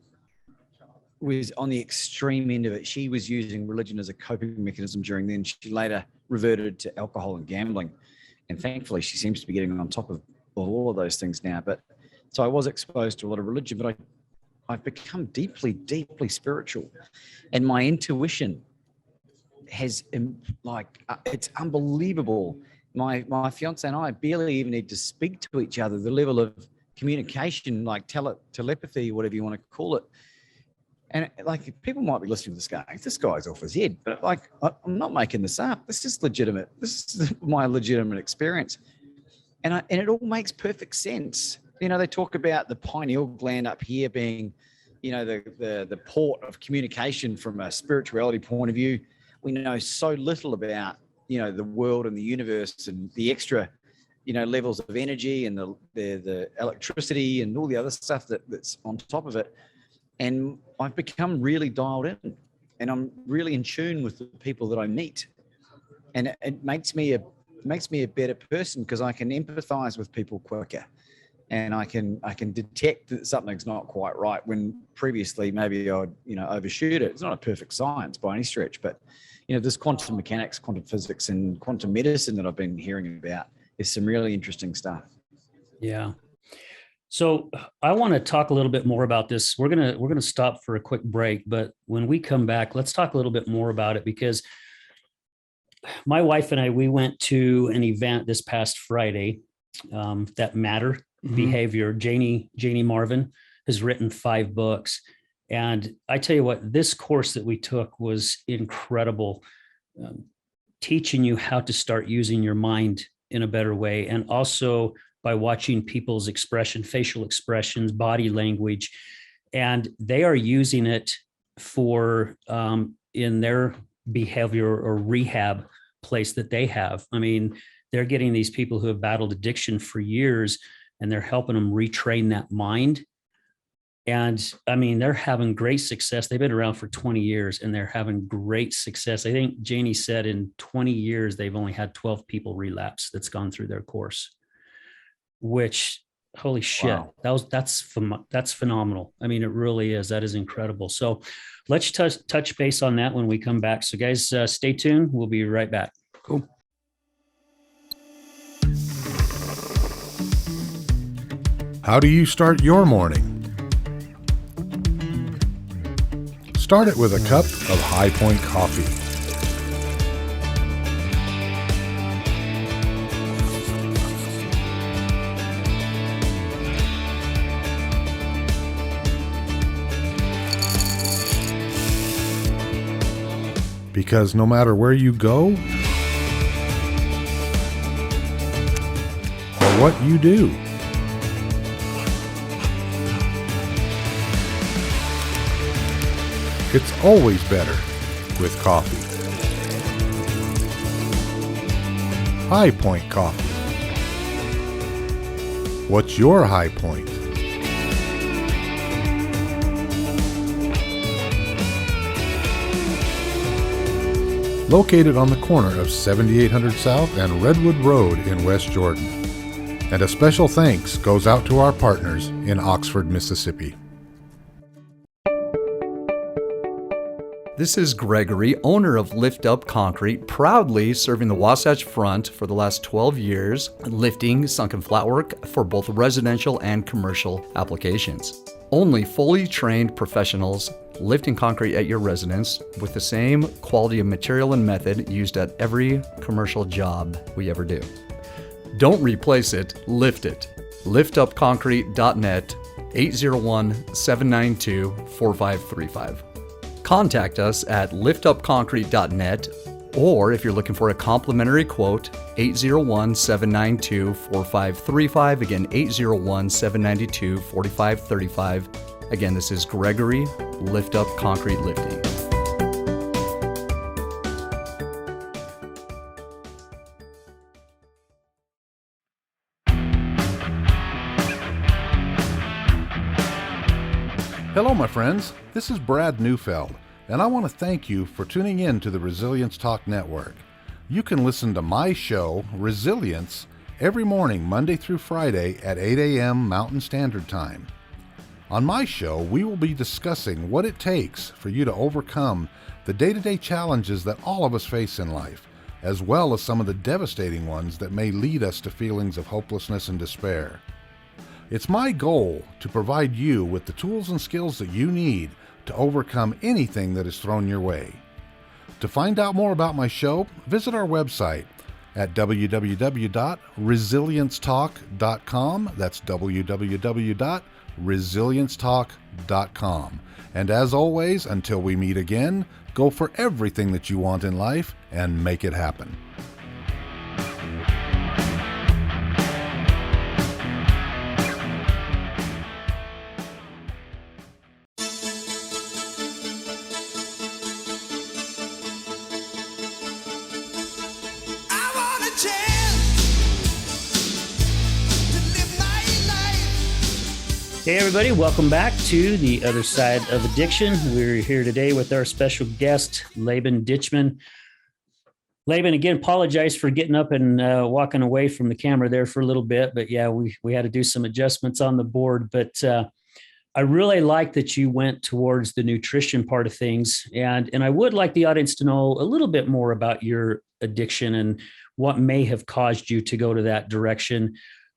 was on the extreme end of it. She was using religion as a coping mechanism during then. She later reverted to alcohol and gambling. And thankfully, she seems to be getting on top of all of those things now. But so I was exposed to a lot of religion, but I've become deeply, deeply spiritual. And my intuition has, it's unbelievable. My fiance and I barely even need to speak to each other. The level of communication, like telepathy, whatever you want to call it. And people might be listening to this going, this guy's off his head, but I'm not making this up. This is legitimate. This is my legitimate experience. And it all makes perfect sense. They talk about the pineal gland up here being, the port of communication from a spirituality point of view. We know so little about, the world and the universe and the extra, levels of energy and the electricity and all the other stuff that's on top of it. And I've become really dialed in, and I'm really in tune with the people that I meet. And it makes me a better person, because I can empathize with people quicker, and I can detect that something's not quite right when previously maybe I'd overshoot it. It's not a perfect science by any stretch, but there's quantum mechanics, quantum physics, and quantum medicine that I've been hearing about. Is some really interesting stuff. Yeah. So I want to talk a little bit more about this. We're gonna stop for a quick break, but when we come back, let's talk a little bit more about it, because my wife and I, we went to an event this past Friday, that Matter Behavior. Janie Marvin has written 5 books, and I tell you what, this course that we took was incredible, teaching you how to start using your mind in a better way. And also by watching people's expression, facial expressions, body language, and they are using it for in their behavior or rehab place that they have. I mean, they're getting these people who have battled addiction for years, and they're helping them retrain that mind. And I mean, they're having great success. They've been around for 20 years and they're having great success. I think Janie said in 20 years, they've only had 12 people relapse that's gone through their course, which, holy shit, Wow. that's phenomenal. I mean, it really is. That is incredible. So let's touch base on that when we come back. So guys, stay tuned. We'll be right back. Cool. How do you start your morning? Start it with a cup of High Point coffee. Because no matter where you go or what you do, it's always better with coffee. High Point coffee. What's your high point? Located on the corner of 7800 South and Redwood Road in West Jordan. And a special thanks goes out to our partners in Oxford, Mississippi. This is Gregory, owner of Lift Up Concrete, proudly serving the Wasatch Front for the last 12 years, lifting sunken flatwork for both residential and commercial applications. Only fully trained professionals lifting concrete at your residence with the same quality of material and method used at every commercial job we ever do. Don't replace it, lift it. liftupconcrete.net, 801-792-4535. Contact us at liftupconcrete.net, or if you're looking for a complimentary quote, 801-792-4535. Again, 801-792-4535. Again, this is Gregory, Lift Up Concrete Lifting. Hello, my friends. This is Brad Neufeld, and I want to thank you for tuning in to the Resilience Talk Network. You can listen to my show, Resilience, every morning, Monday through Friday at 8 a.m. Mountain Standard Time. On my show, we will be discussing what it takes for you to overcome the day-to-day challenges that all of us face in life, as well as some of the devastating ones that may lead us to feelings of hopelessness and despair. It's my goal to provide you with the tools and skills that you need to overcome anything that is thrown your way. To find out more about my show, visit our website at www.resiliencetalk.com. That's www.resiliencetalk.com. And as always, until we meet again, go for everything that you want in life and make it happen. Hey, everybody. Welcome back to The Other Side of Addiction. We're here today with our special guest, Laban Ditchburn. Laban, again, apologize for getting up and walking away from the camera there for a little bit. But yeah, we had to do some adjustments on the board. But I really like that you went towards the nutrition part of things. And I would like the audience to know a little bit more about your addiction and what may have caused you to go to that direction.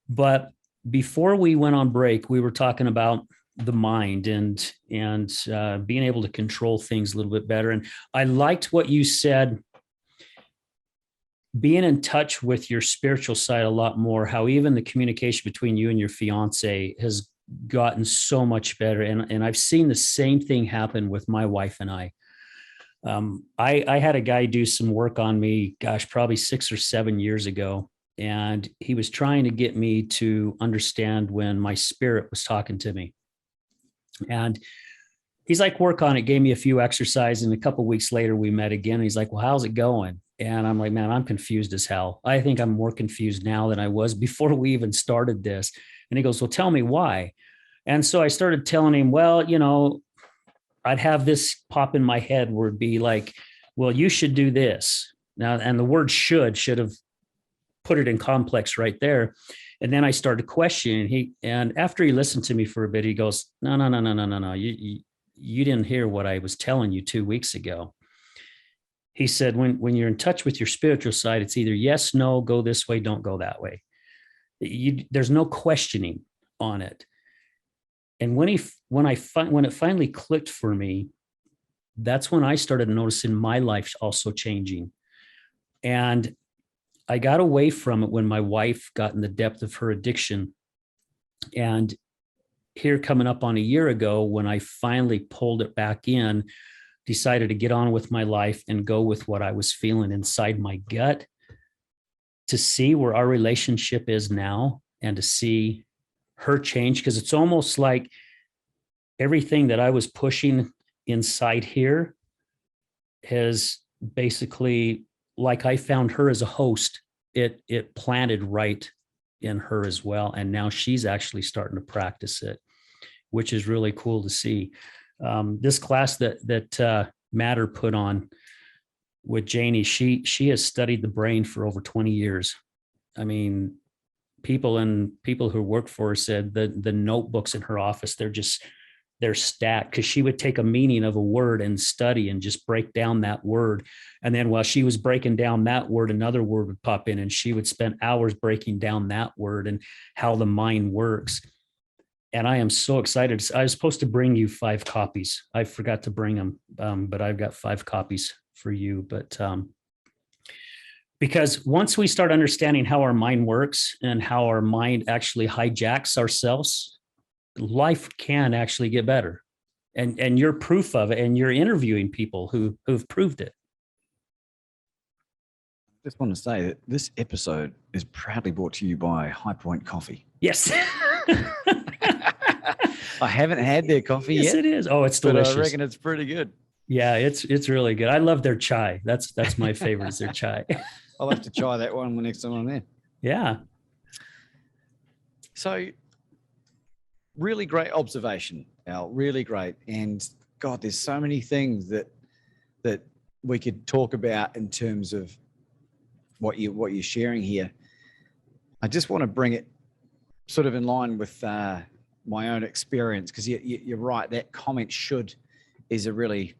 But before we went on break, we were talking about the mind and being able to control things a little bit better. And I liked what you said, being in touch with your spiritual side a lot more, how even the communication between you and your fiance has gotten so much better. And I've seen the same thing happen with my wife and I. I had a guy do some work on me, gosh, probably 6 or 7 years ago. And he was trying to get me to understand when my spirit was talking to me. And he's like, work on it, gave me a few exercises. And a couple of weeks later, we met again. He's like, well, how's it going? And I'm like, man, I'm confused as hell. I think I'm more confused now than I was before we even started this. And he goes, well, tell me why. And so I started telling him, well, I'd have this pop in my head where it'd be like, well, you should do this. Now, and the word should have put it in complex right there. And then I started questioning. And after he listened to me for a bit, he goes, no. You didn't hear what I was telling you 2 weeks ago. He said, when you're in touch with your spiritual side, it's either yes, no, go this way, don't go that way. There's no questioning on it. And when it finally clicked for me, that's when I started noticing my life also changing. And I got away from it when my wife got in the depth of her addiction. And here coming up on a year ago, when I finally pulled it back in, decided to get on with my life and go with what I was feeling inside my gut, to see where our relationship is now and to see her change. Because it's almost like everything that I was pushing inside here has basically, like I found her as a host, it planted right in her as well. And now she's actually starting to practice it, which is really cool to see. This class that Matter put on with Janie, she has studied the brain for over 20 years. I mean, people who work for her said that the notebooks in her office, they're stacked, because she would take a meaning of a word and study and just break down that word. And then while she was breaking down that word, another word would pop in and she would spend hours breaking down that word and how the mind works. And I am so excited. I was supposed to bring you 5 copies. I forgot to bring them, but I've got 5 copies for you. But because once we start understanding how our mind works and how our mind actually hijacks ourselves, life can actually get better. And you're proof of it, and you're interviewing people who've proved it. Just want to say that this episode is proudly brought to you by High Point Coffee. Yes. I haven't had their coffee yet. Yes, it is. Oh, it's delicious. But I reckon it's pretty good. Yeah, it's really good. I love their chai. That's my favorite, is their chai. I'll have to try that one the next time I'm there. Yeah. So really great observation, Al, really great. And God, there's so many things that we could talk about in terms of what you're sharing here. I just want to bring it sort of in line with my own experience, because you're right, that comment "should" is a really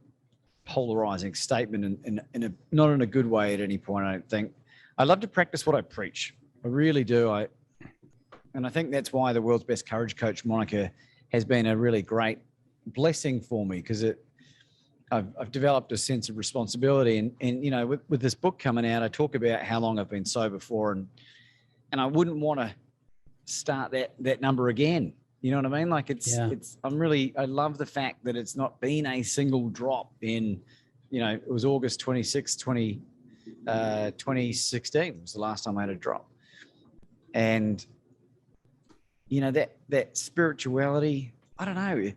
polarizing statement, and not in a good way at any point, I don't think. I love to practice what I preach. I really do. And I think that's why the world's best courage coach moniker has been a really great blessing for me, because I've developed a sense of responsibility. And with this book coming out, I talk about how long I've been sober for, and I wouldn't want to start that number again. You know what I mean? Like I love the fact that it's not been a single drop in, it was August 26, 2016 was the last time I had a drop. And, that spirituality, I don't know,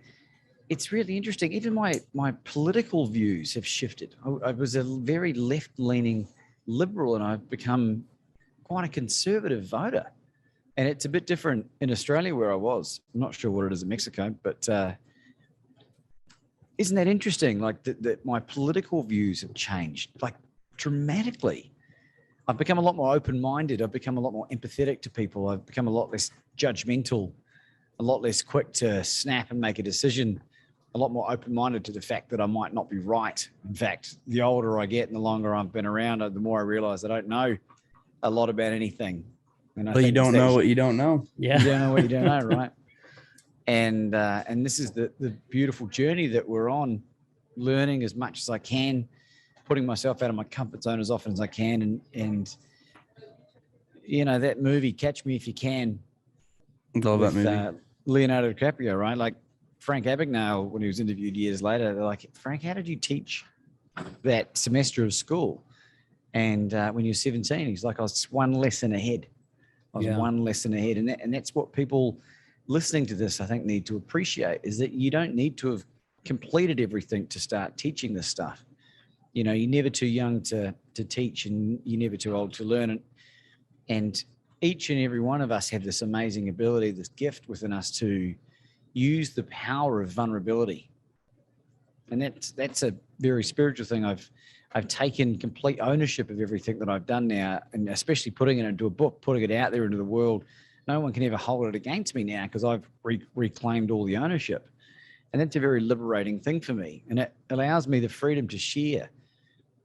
it's really interesting. Even my political views have shifted. I was a very left-leaning liberal, and I've become quite a conservative voter. And it's a bit different in Australia, where I was. I'm not sure what it is in Mexico, but isn't that interesting? Like that my political views have changed, like dramatically. I've become a lot more open-minded. I've become a lot more empathetic to people. I've become a lot less judgmental, a lot less quick to snap and make a decision, a lot more open-minded to the fact that I might not be right. In fact, the older I get and the longer I've been around, the more I realize I don't know a lot about anything. But you don't know what you don't know. Yeah. You don't know what you don't know, right? And this is the beautiful journey that we're on, learning as much as I can, putting myself out of my comfort zone as often as I can. And that movie, Catch Me If You Can. I love that movie. Leonardo DiCaprio, right? Like Frank Abagnale, when he was interviewed years later, they're like, Frank, how did you teach that semester of school? And when you're 17, he's like, I was one lesson ahead. I was one lesson ahead. And that's what people listening to this, I think, need to appreciate, is that you don't need to have completed everything to start teaching this stuff. You know, you're never too young to teach, and you're never too old to learn. And each and every one of us have this amazing ability, this gift within us to use the power of vulnerability. And that's a very spiritual thing. I've taken complete ownership of everything that I've done now, and especially putting it into a book, putting it out there into the world. No one can ever hold it against me now, because I've reclaimed all the ownership. And that's a very liberating thing for me. And it allows me the freedom to share.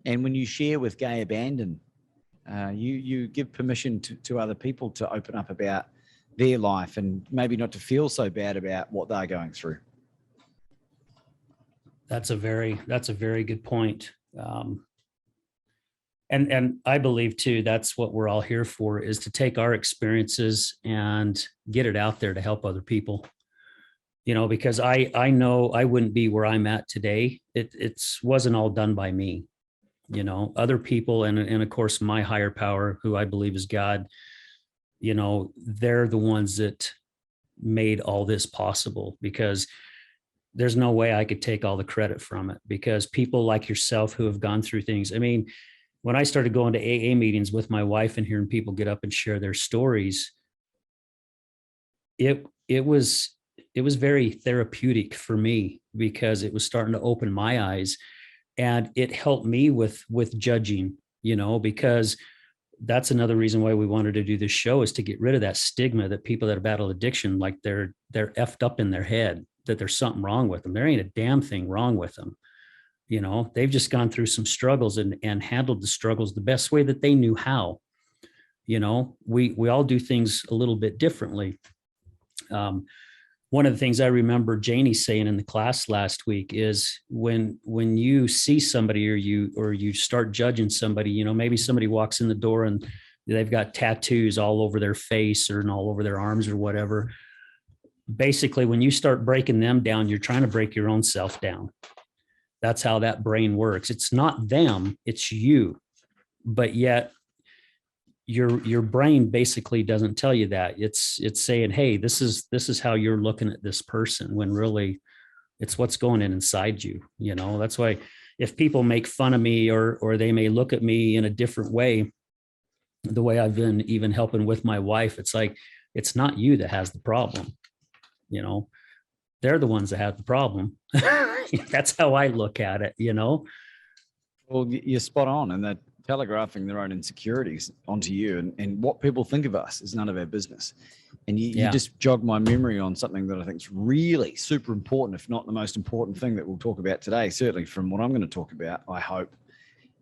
And when you share with Gay Abandon, you give permission to other people to open up about their life, and maybe not to feel so bad about what they're going through. That's a very good point. And I believe too, that's what we're all here for, is to take our experiences and get it out there to help other people. You know, because I know I wouldn't be where I'm at today. It wasn't all done by me. You know, other people, and of course my higher power, who I believe is God, you know, they're the ones that made all this possible, because there's no way I could take all the credit from it, because people like yourself who have gone through things. I mean, when I started going to AA meetings with my wife and hearing people get up and share their stories, it was very therapeutic for me, because it was starting to open my eyes. And it helped me with judging, you know, because that's another reason why we wanted to do this show, is to get rid of that stigma that people that battle addiction, like they're effed up in their head, that there's something wrong with them. There ain't a damn thing wrong with them. You know, they've just gone through some struggles and handled the struggles the best way that they knew how. You know, we all do things a little bit differently. One of the things I remember Janie saying in the class last week is when you see somebody, or you start judging somebody, you know, maybe somebody walks in the door and they've got tattoos all over their face or all over their arms or whatever. Basically, when you start breaking them down, you're trying to break your own self down. That's how that brain works. It's not them, it's you. But yet your brain basically doesn't tell you that. It's saying, hey, this is how you're looking at this person, when really it's what's going in inside you. You know, that's why if people make fun of me, or they may look at me in a different way, the way I've been even helping with my wife, it's like, it's not you that has the problem. You know, they're the ones that have the problem. That's how I look at it, you know? Well, you're spot on. And that telegraphing their own insecurities onto you, and what people think of us is none of our business. And you just jog my memory on something that I think is really super important, if not the most important thing that we'll talk about today, certainly from what I'm going to talk about, I hope,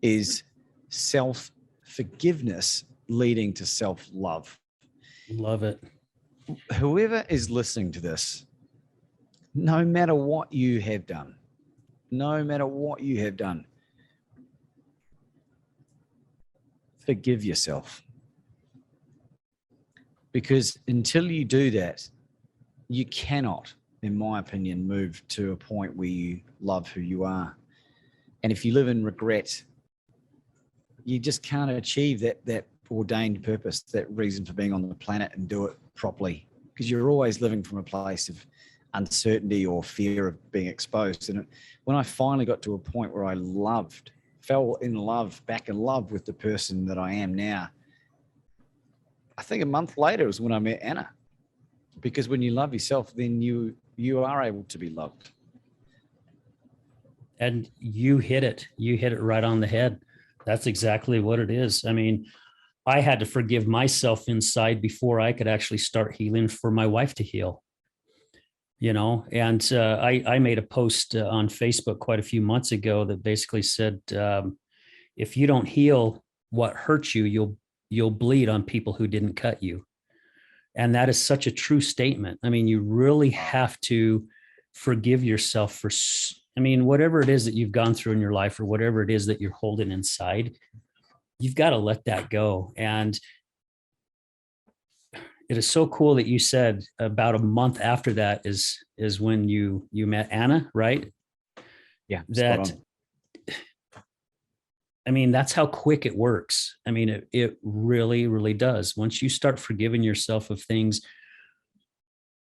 is self-forgiveness leading to self-love. Love it. Whoever is listening to this, no matter what you have done, forgive yourself. Because until you do that, you cannot, in my opinion, move to a point where you love who you are. And if you live in regret, you just can't achieve that ordained purpose, that reason for being on the planet, and do it properly, because you're always living from a place of uncertainty or fear of being exposed. And when I finally got to a point where I fell in love, back in love with the person that I am now, I think a month later was when I met Anna. Because when you love yourself, then you are able to be loved. And you hit it right on the head. That's exactly what it is. I mean, I had to forgive myself inside before I could actually start healing for my wife to heal. You know, and I made a post on Facebook quite a few months ago that basically said, if you don't heal what hurts you, you'll bleed on people who didn't cut you. And that is such a true statement. I mean, you really have to forgive yourself for, I mean, whatever it is that you've gone through in your life, or whatever it is that you're holding inside, you've got to let that go. And it is so cool that you said about a month after that is when you met Anna, right? Yeah. That I mean, that's how quick it works. I mean, it really, really does. Once you start forgiving yourself of things,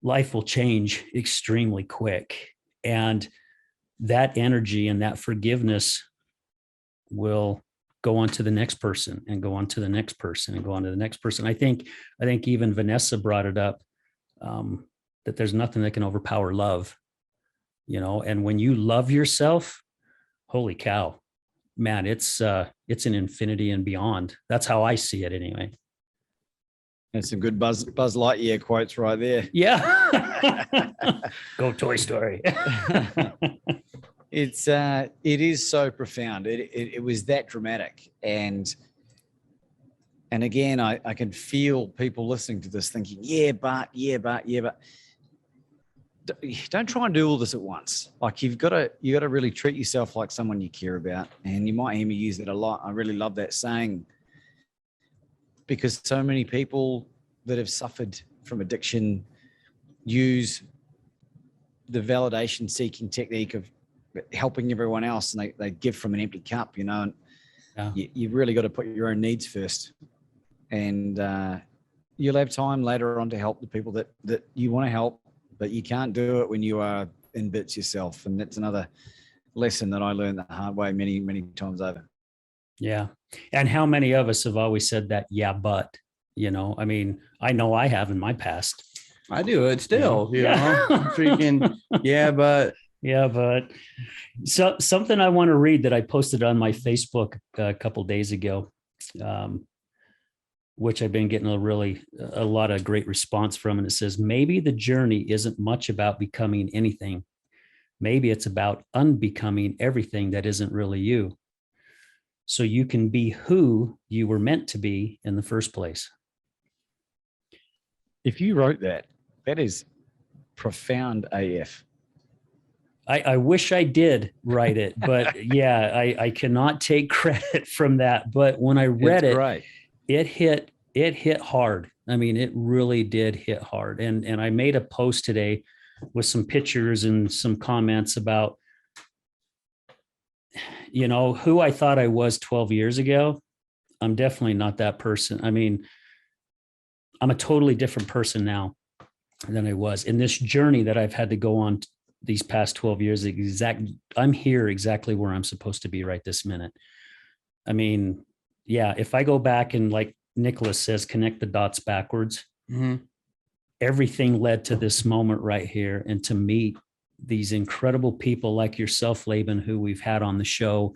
life will change extremely quick. And that energy and that forgiveness will go on to the next person and go on to the next person and go on to the next person. I think even Vanessa brought it up, that there's nothing that can overpower love, and when you love yourself, holy cow, man, it's an infinity and beyond. That's how I see it anyway. That's some good Buzz Lightyear quotes right there. Yeah. Go Toy Story. It is so profound. It was that dramatic. And again, I can feel people listening to this thinking, yeah, but. Don't try and do all this at once. Like you got to really treat yourself like someone you care about. And you might hear me use that a lot. I really love that saying, because so many people that have suffered from addiction use the validation seeking technique of helping everyone else, and they give from an empty cup, and Yeah. you really got to put your own needs first. And you'll have time later on to help the people that you want to help, but you can't do it when you are in bits yourself. And that's another lesson that I learned the hard way many, many times over. Yeah. And how many of us have always said that, yeah, but, I mean, I know I have in my past. I do it still, Yeah. freaking, yeah, but Yeah, but so something I want to read that I posted on my Facebook a couple days ago, which I've been getting a lot of great response from. And it says, maybe the journey isn't much about becoming anything. Maybe it's about unbecoming everything that isn't really you, so you can be who you were meant to be in the first place. If you wrote that is profound AF. I wish I did write it, but yeah, I cannot take credit from that. But when I read it hit hard. I mean, it really did hit hard. And I made a post today with some pictures and some comments about, who I thought I was 12 years ago. I'm definitely not that person. I mean, I'm a totally different person now than I was in this journey that I've had to go on these past 12 years. I'm here exactly where I'm supposed to be right this minute. I mean, yeah, if I go back and, like Nicholas says, connect the dots backwards, everything led to this moment right here, and to meet these incredible people like yourself, Laban, who we've had on the show,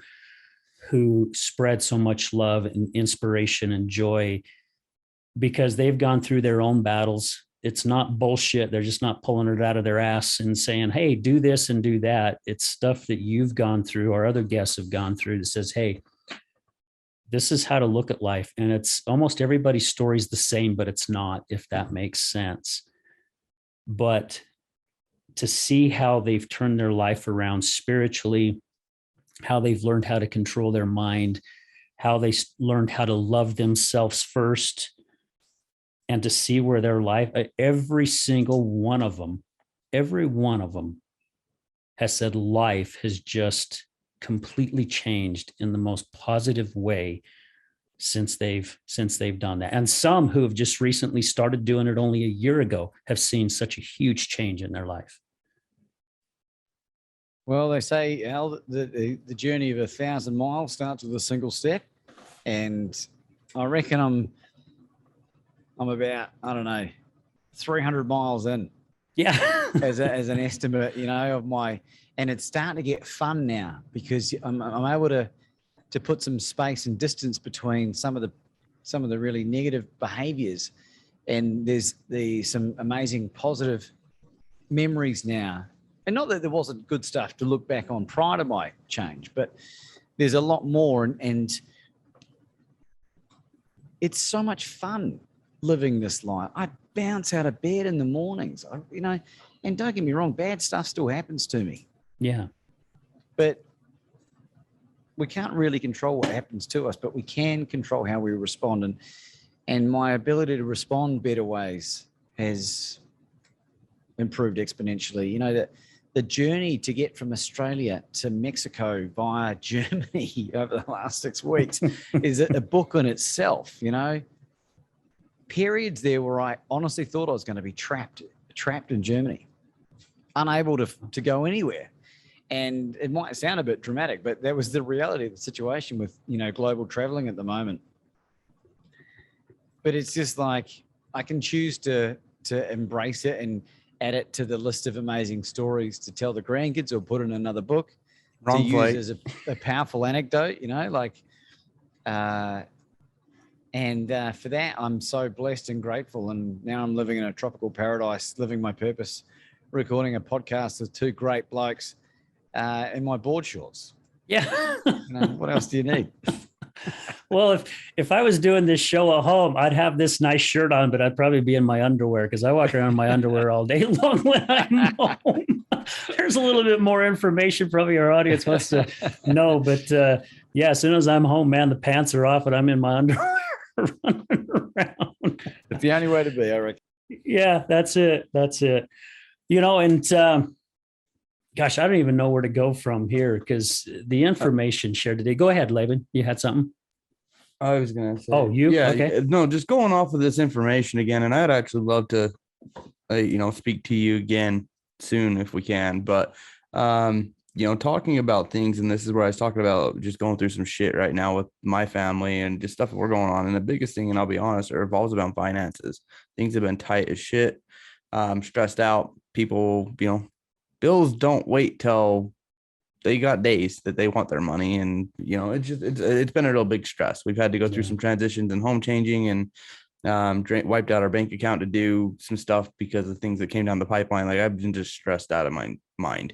who spread so much love and inspiration and joy because they've gone through their own battles. It's not bullshit. They're just not pulling it out of their ass and saying, hey, do this and do that. It's stuff that you've gone through or other guests have gone through that says, hey, this is how to look at life. And it's almost everybody's story is the same, but it's not, if that makes sense. But to see how they've turned their life around spiritually, how they've learned how to control their mind, how they learned how to love themselves first, and to see where their life, every single one of them has said life has just completely changed in the most positive way since they've done that. And some who have just recently started doing it only a year ago have seen such a huge change in their life. Well, they say, Al, the journey of 1,000 miles starts with a single step. And I reckon I'm about, 300 miles in. Yeah. as an estimate, of my, and it's starting to get fun now because I'm able to put some space and distance between some of the really negative behaviors. And there's some amazing positive memories now. And not that there wasn't good stuff to look back on prior to my change, but there's a lot more. And it's so much fun living this life. I bounce out of bed in the mornings, and don't get me wrong, bad stuff still happens to me. Yeah. But we can't really control what happens to us, but we can control how we respond. And my ability to respond better ways has improved exponentially. the journey to get from Australia to Mexico via Germany over the last 6 weeks is a book in itself, you know. Periods there where I honestly thought I was going to be trapped in Germany, unable to go anywhere. And it might sound a bit dramatic, but that was the reality of the situation with, you know, global traveling at the moment. But it's just like, I can choose to embrace it and add it to the list of amazing stories to tell the grandkids or put in another book to use as a powerful anecdote, you know, like, for that, I'm so blessed and grateful. And now I'm living in a tropical paradise, living my purpose, recording a podcast with 2 great blokes in my board shorts. Yeah. You know, what else do you need? Well, if I was doing this show at home, I'd have this nice shirt on, but I'd probably be in my underwear because I walk around in my underwear all day long when I'm home. There's a little bit more information probably our audience wants to know, but yeah, as soon as I'm home, man, the pants are off and I'm in my underwear running around. It's the only way to be, I reckon. Yeah, that's it. That's it. You know, and gosh, I don't even know where to go from here because the information shared today. Go ahead, Laban. You had something? I was going to say. Oh, you? Yeah. Okay. No, just going off of this information again. And I'd actually love to, speak to you again soon if we can. But, talking about things, and this is where I was talking about just going through some shit right now with my family and just stuff that we're going on. And the biggest thing, and I'll be honest, revolves around finances. Things have been tight as shit. Stressed out. People, bills don't wait till they got days that they want their money. And, it's been a real big stress. We've had to go through some transitions and home changing and wiped out our bank account to do some stuff because of things that came down the pipeline. Like, I've been just stressed out of my mind.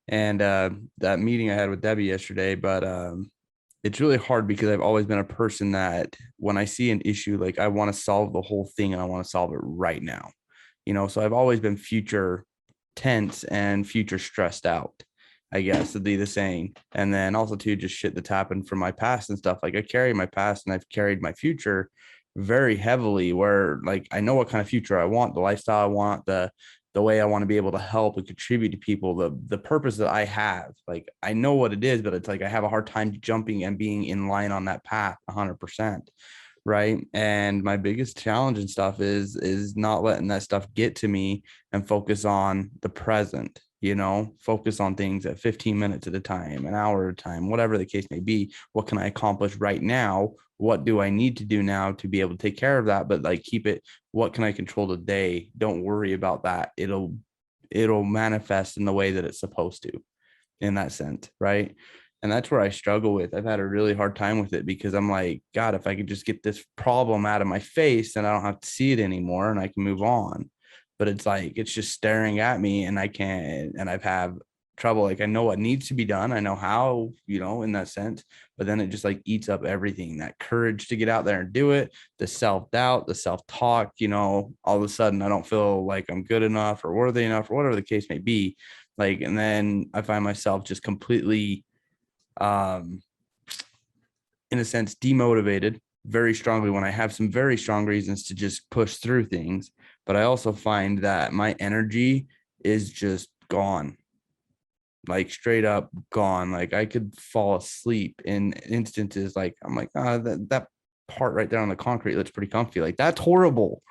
And that meeting I had with Debbie yesterday, but it's really hard because I've always been a person that when I see an issue, like, I want to solve the whole thing and I want to solve it right now. So I've always been future tense and future stressed out, I guess would be the saying. And then also too, just shit that's happened from my past and stuff. Like, I carry my past and I've carried my future very heavily, where like, I know what kind of future I want, the lifestyle I want, the way I want to be able to help and contribute to people, the purpose that I have. Like, I know what it is, but it's like, I have a hard time jumping and being in line on that path 100%. Right. And my biggest challenge and stuff is not letting that stuff get to me and focus on the present, focus on things at 15 minutes at a time, an hour at a time, whatever the case may be. What can I accomplish right now? What do I need to do now to be able to take care of that? But like, keep it, what can I control today? Don't worry about that. It'll manifest in the way that it's supposed to, in that sense. Right. And that's where I struggle with. I've had a really hard time with it because I'm like, God, if I could just get this problem out of my face, then I don't have to see it anymore and I can move on. But it's like, it's just staring at me and I can't, and I've had trouble. Like, I know what needs to be done. I know how, in that sense, but then it just like eats up everything, that courage to get out there and do it, the self-doubt, the self-talk, all of a sudden I don't feel like I'm good enough or worthy enough or whatever the case may be. Like, and then I find myself just completely, in a sense, demotivated very strongly when I have some very strong reasons to just push through things. But I also find that my energy is just gone, like straight up gone. Like, I could fall asleep in instances. Like, I'm like, that part right there on the concrete looks pretty comfy. Like, that's horrible.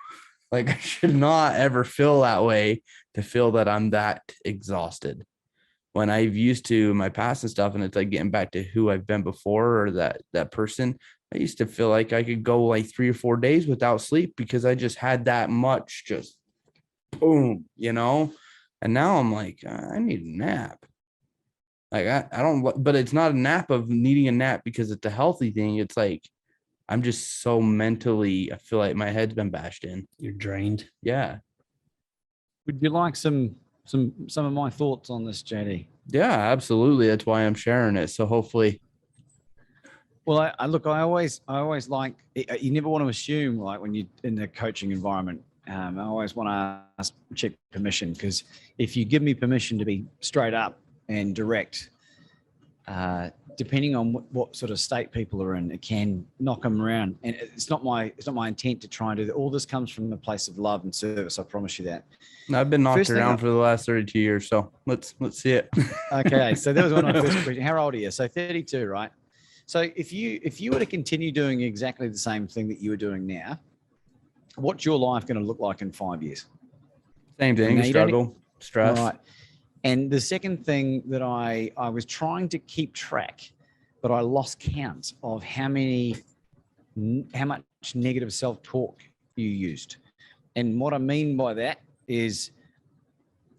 Like, I should not ever feel that way, to feel that I'm that exhausted. When I've used to my past and stuff, and it's like getting back to who I've been before, or that person, I used to feel like I could go like 3 or 4 days without sleep because I just had that much, just boom, and now I'm like, I need a nap. Like, I don't, but it's not a nap of needing a nap because it's a healthy thing. It's like, I'm just so mentally, I feel like my head's been bashed in. You're drained. Yeah. Would you like some of my thoughts on this, JD? Yeah, absolutely. That's why I'm sharing it. So hopefully. Well, I always like, you never want to assume, like, when you're in the coaching environment, I always want to check permission, because if you give me permission to be straight up and direct, depending on what sort of state people are in, it can knock them around. And it's not my intent to try and do that. All this comes from a place of love and service. I promise you that. I've been knocked around for the last 32 years, so let's see it. Okay, so that was one of my first questions. How old are you? So 32, right? So if you were to continue doing exactly the same thing that you are doing now, what's your life going to look like in 5 years? Same thing, struggle, stress. Right. And the second thing that I was trying to keep track, but I lost count of how much negative self-talk you used. And what I mean by that is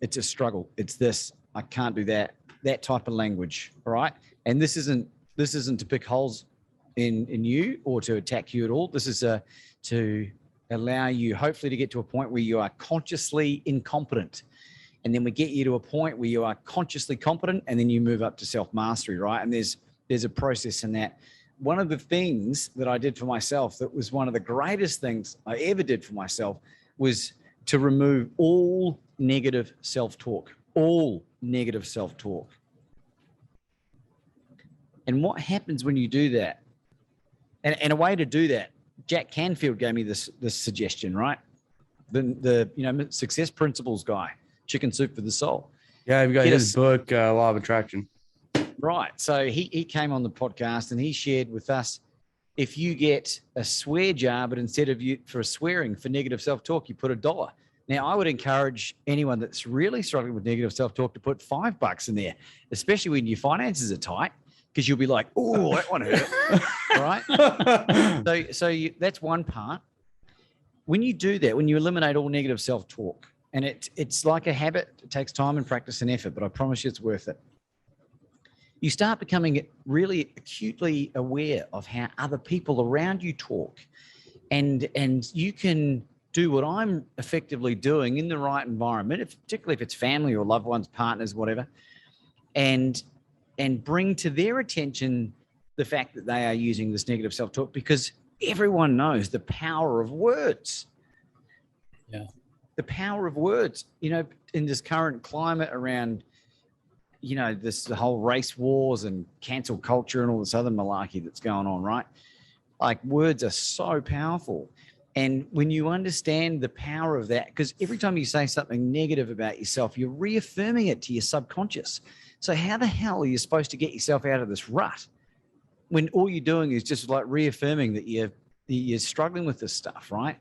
it's a struggle. It's this, I can't do that type of language. All right. And this isn't to pick holes in you or to attack you at all. This is to allow you hopefully to get to a point where you are consciously incompetent. And then we get you to a point where you are consciously competent, and then you move up to self-mastery, right? And there's a process in that. One of the things that I did for myself that was one of the greatest things I ever did for myself was to remove all negative self-talk, all negative self-talk. And what happens when you do that? And a way to do that, Jack Canfield gave me this suggestion, right? The success principles guy, Chicken Soup for the Soul. Yeah, I've got his book, Law of Attraction. Right. So he came on the podcast and he shared with us, if you get a swear jar, but instead of for swearing for negative self-talk, you put $1. Now, I would encourage anyone that's really struggling with negative self-talk to put $5 in there, especially when your finances are tight, because you'll be like, oh, that one hurt. Right? So that's one part. When you do that, when you eliminate all negative self-talk, and it's like a habit, it takes time and practice and effort, but I promise you it's worth it. You start becoming really acutely aware of how other people around you talk. And you can do what I'm effectively doing in the right environment, particularly if it's family or loved ones, partners, whatever, and bring to their attention the fact that they are using this negative self-talk, because everyone knows the power of words. Yeah. The power of words, in this current climate around, the whole race wars and cancel culture and all this other malarkey that's going on, right? Like, words are so powerful. And when you understand the power of that, because every time you say something negative about yourself, you're reaffirming it to your subconscious. So how the hell are you supposed to get yourself out of this rut when all you're doing is just like reaffirming that you're struggling with this stuff, right?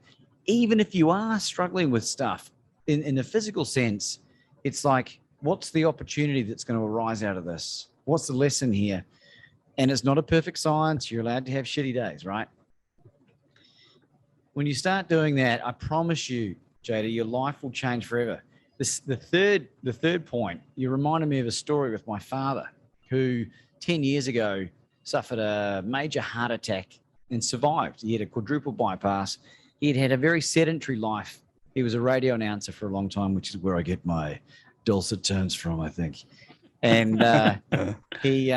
Even if you are struggling with stuff in the physical sense, it's like, what's the opportunity that's going to arise out of this? What's the lesson here? And it's not a perfect science. You're allowed to have shitty days, right? When you start doing that, I promise you, Jada, your life will change forever. The third point, you reminded me of a story with my father, who 10 years ago suffered a major heart attack and survived. He had a quadruple bypass. He had a very sedentary life. He was a radio announcer for a long time, which is where I get my dulcet tones from, I think. And he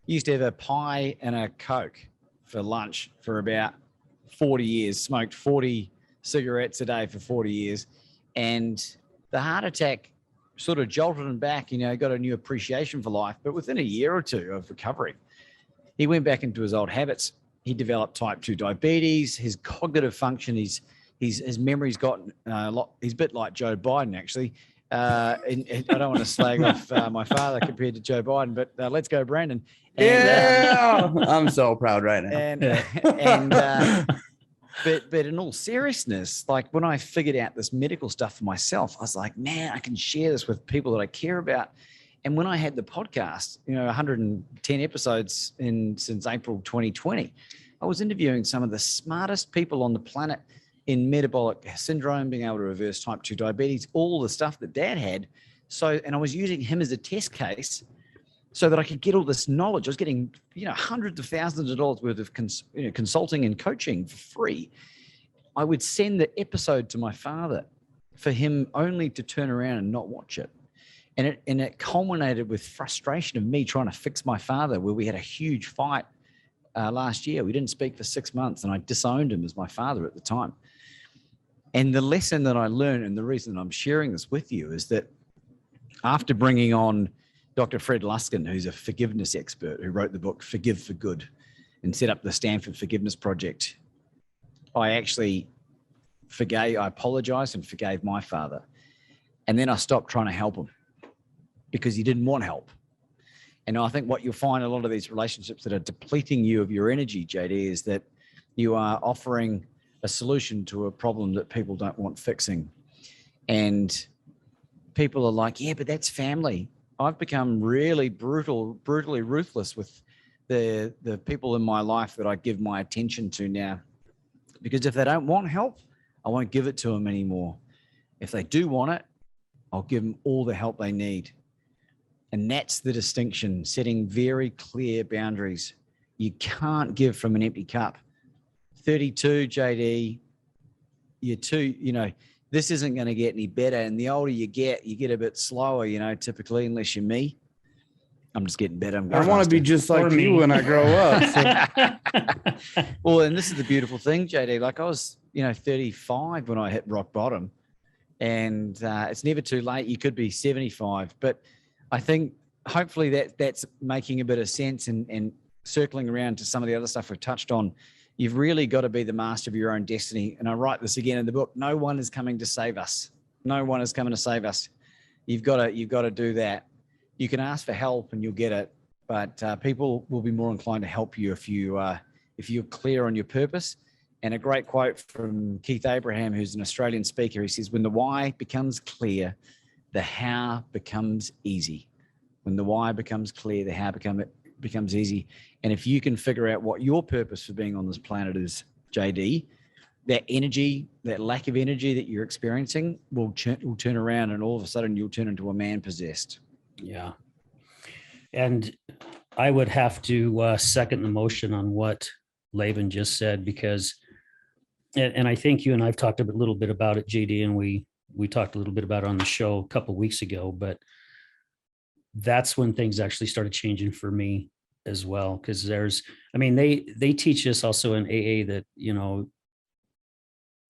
used to have a pie and a Coke for lunch for about 40 years, smoked 40 cigarettes a day for 40 years. And the heart attack sort of jolted him back, got a new appreciation for life. But within a year or two of recovery, he went back into his old habits. He developed type 2 diabetes, his cognitive function, his memory's gotten a lot. He's a bit like Joe Biden, actually. And I don't want to slag off my father compared to Joe Biden, but let's go, Brandon. And, I'm so proud right now. But in all seriousness, like when I figured out this medical stuff for myself, I was like, man, I can share this with people that I care about. And when I had the podcast, 110 episodes since April 2020, I was interviewing some of the smartest people on the planet in metabolic syndrome, being able to reverse type 2 diabetes, all the stuff that Dad had. And I was using him as a test case so that I could get all this knowledge. I was getting, hundreds of thousands of dollars worth of consulting and coaching for free. I would send the episode to my father for him only to turn around and not watch it. And it culminated with frustration of me trying to fix my father, where we had a huge fight last year. We didn't speak for 6 months, and I disowned him as my father at the time. And the lesson that I learned, and the reason I'm sharing this with you, is that after bringing on Dr. Fred Luskin, who's a forgiveness expert, who wrote the book Forgive for Good and set up the Stanford Forgiveness Project. I actually I apologized and forgave my father. And then I stopped trying to help him because he didn't want help. And I think what you'll find in a lot of these relationships that are depleting you of your energy, JD, is that you are offering a solution to a problem that people don't want fixing. And people are like, yeah, but that's family. I've become really brutally ruthless with the people in my life that I give my attention to now. Because if they don't want help, I won't give it to them anymore. If they do want it, I'll give them all the help they need. And that's the distinction, setting very clear boundaries. You can't give from an empty cup. 32, JD, this isn't going to get any better. And the older you get a bit slower, typically, unless you're me. I'm just getting better. I want to be just like you when I grow up. So. Well, and this is the beautiful thing, JD. Like I was, 35 when I hit rock bottom, and it's never too late. You could be 75, but I think hopefully that's making a bit of sense and circling around to some of the other stuff we've touched on. You've really got to be the master of your own destiny. And I write this again in the book. No one is coming to save us. No one is coming to save us. You've got to do that. You can ask for help and you'll get it, but people will be more inclined to help you if you're clear on your purpose. And a great quote from Keith Abraham, who's an Australian speaker. He says, when the why becomes clear, the how becomes easy. When the why becomes clear, the how becomes easy. And if you can figure out what your purpose for being on this planet is, JD, that energy, that lack of energy that you're experiencing will turn around, and all of a sudden you'll turn into a man possessed. Yeah. And I would have to second the motion on what Laban just said, because, and I think you and I've talked a little bit about it, JD, and we talked a little bit about it on the show a couple of weeks ago, but that's when things actually started changing for me as well. Because they teach us also in AA that,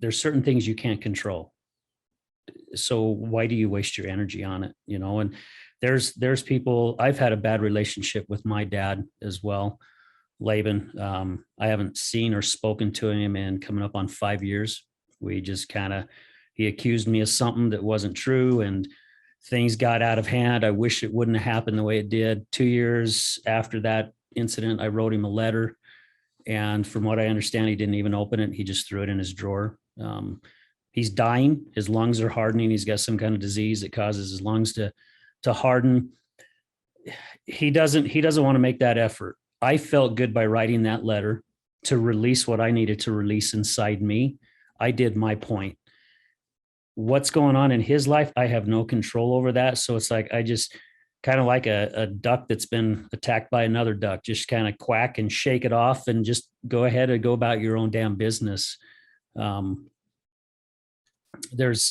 there's certain things you can't control. So why do you waste your energy on it? And there's people, I've had a bad relationship with my dad as well, Laban. I haven't seen or spoken to him in coming up on 5 years. We just he accused me of something that wasn't true, and things got out of hand. I wish it wouldn't have happened the way it did. 2 years after that incident, I wrote him a letter. And from what I understand, he didn't even open it. He just threw it in his drawer. He's dying. His lungs are hardening. He's got some kind of disease that causes his lungs to harden. He doesn't want to make that effort. I felt good by writing that letter to release what I needed to release inside me. I did my point. What's going on in his life, I have no control over that. So it's like, I just kind of like a duck that's been attacked by another duck, just kind of quack and shake it off and just go ahead and go about your own damn business. There's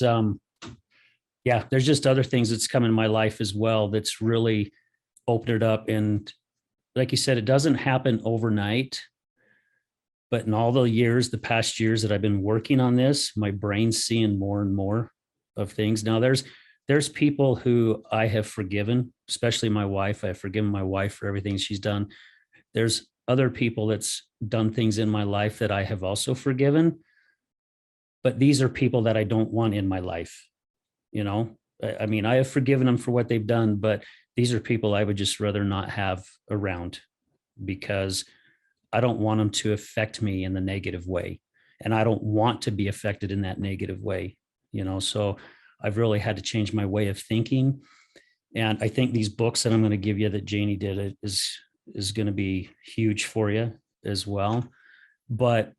just other things that's come in my life as well that's really opened it up. And like you said, it doesn't happen overnight, but in all the past years that I've been working on this, my brain's seeing more and more of things. Now there's people who I have forgiven, especially my wife. I've forgiven my wife for everything she's done. There's other people that's done things in my life that I have also forgiven, but these are people that I don't want in my life. I have forgiven them for what they've done, but these are people I would just rather not have around, because I don't want them to affect me in the negative way. And I don't want to be affected in that negative way, so I've really had to change my way of thinking. And I think these books that I'm going to give you that Janie did is going to be huge for you as well. But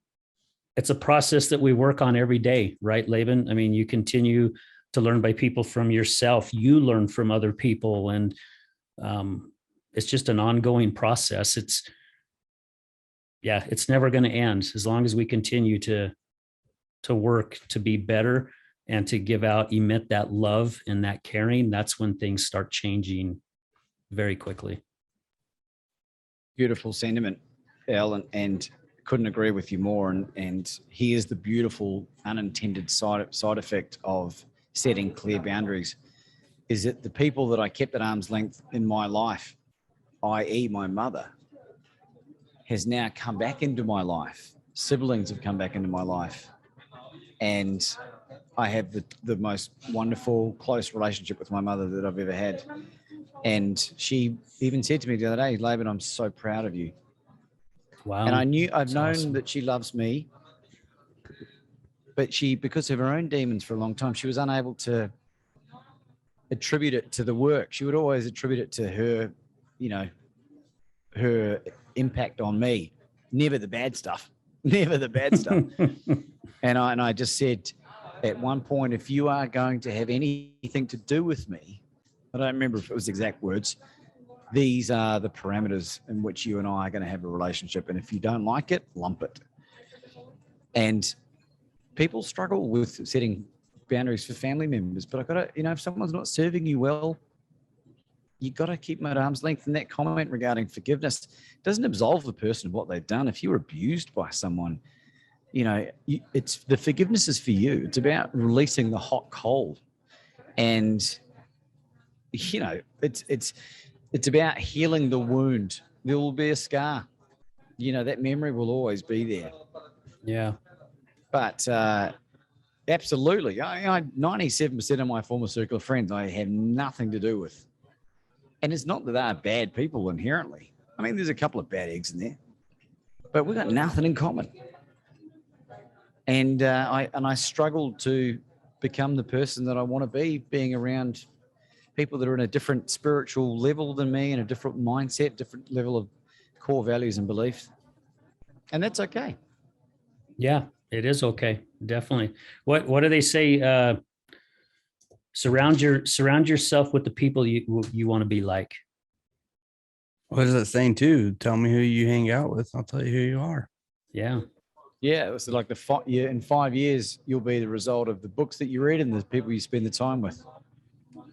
it's a process that we work on every day, right, Laban? I mean, you continue to learn by people from yourself. You learn from other people. And it's just an ongoing process. It's never going to end as long as we continue to work to be better and to emit that love and that caring. That's when things start changing very quickly. Beautiful sentiment, Al, and couldn't agree with you more. And here's the beautiful unintended side effect of setting clear boundaries. is that the people that I kept at arm's length in my life, i.e. my mother, has now come back into my life. Siblings have come back into my life. And I have the most wonderful, close relationship with my mother that I've ever had. And she even said to me the other day, Laban, I'm so proud of you. Wow. And I've known awesome. that she loves me, but because of her own demons for a long time, she was unable to attribute it to the work. She would always attribute it to her, her impact on me. Never the bad stuff. Never the bad stuff. And I just said at one point, if you are going to have anything to do with me, I don't remember if it was exact words, these are the parameters in which you and I are going to have a relationship. And if you don't like it, lump it. And people struggle with setting boundaries for family members, but I've got to, if someone's not serving you well, you got to keep them at arm's length. And that comment regarding forgiveness doesn't absolve the person of what they've done. If you were abused by someone, it's the forgiveness is for you. It's about releasing the hot coal, and it's about healing the wound. There will be a scar. That memory will always be there. Yeah. But absolutely, 97% of my former circle of friends I have nothing to do with. And it's not that they're bad people inherently. I mean, there's a couple of bad eggs in there, but we've got nothing in common. And I struggled to become the person that I want to be, being around people that are in a different spiritual level than me, and a different mindset, different level of core values and beliefs. And that's okay. Yeah, it is okay. Definitely. What do they say? Surround yourself with the people you want to be like. What is that saying too? Tell me who you hang out with. I'll tell you who you are. Yeah. Yeah. It was like in 5 years, you'll be the result of the books that you read and the people you spend the time with.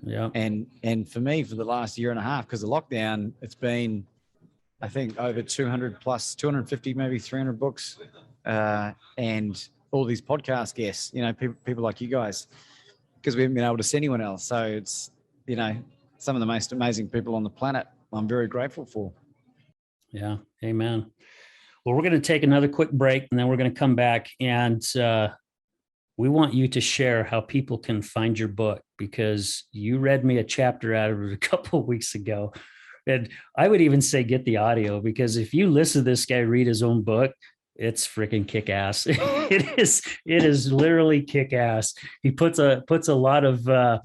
Yeah. And for me, for the last year and a half, because of lockdown, it's been, I think, over 200 plus, 250, maybe 300 books, and all these podcast guests, people like you guys, because we haven't been able to see anyone else. So it's, some of the most amazing people on the planet I'm very grateful for. Yeah. Amen. Well, we're going to take another quick break, and then we're going to come back, and we want you to share how people can find your book, because you read me a chapter out of it a couple of weeks ago. And I would even say get the audio, because if you listen to this guy read his own book, it's freaking kick ass. It is literally kick ass. He puts a lot of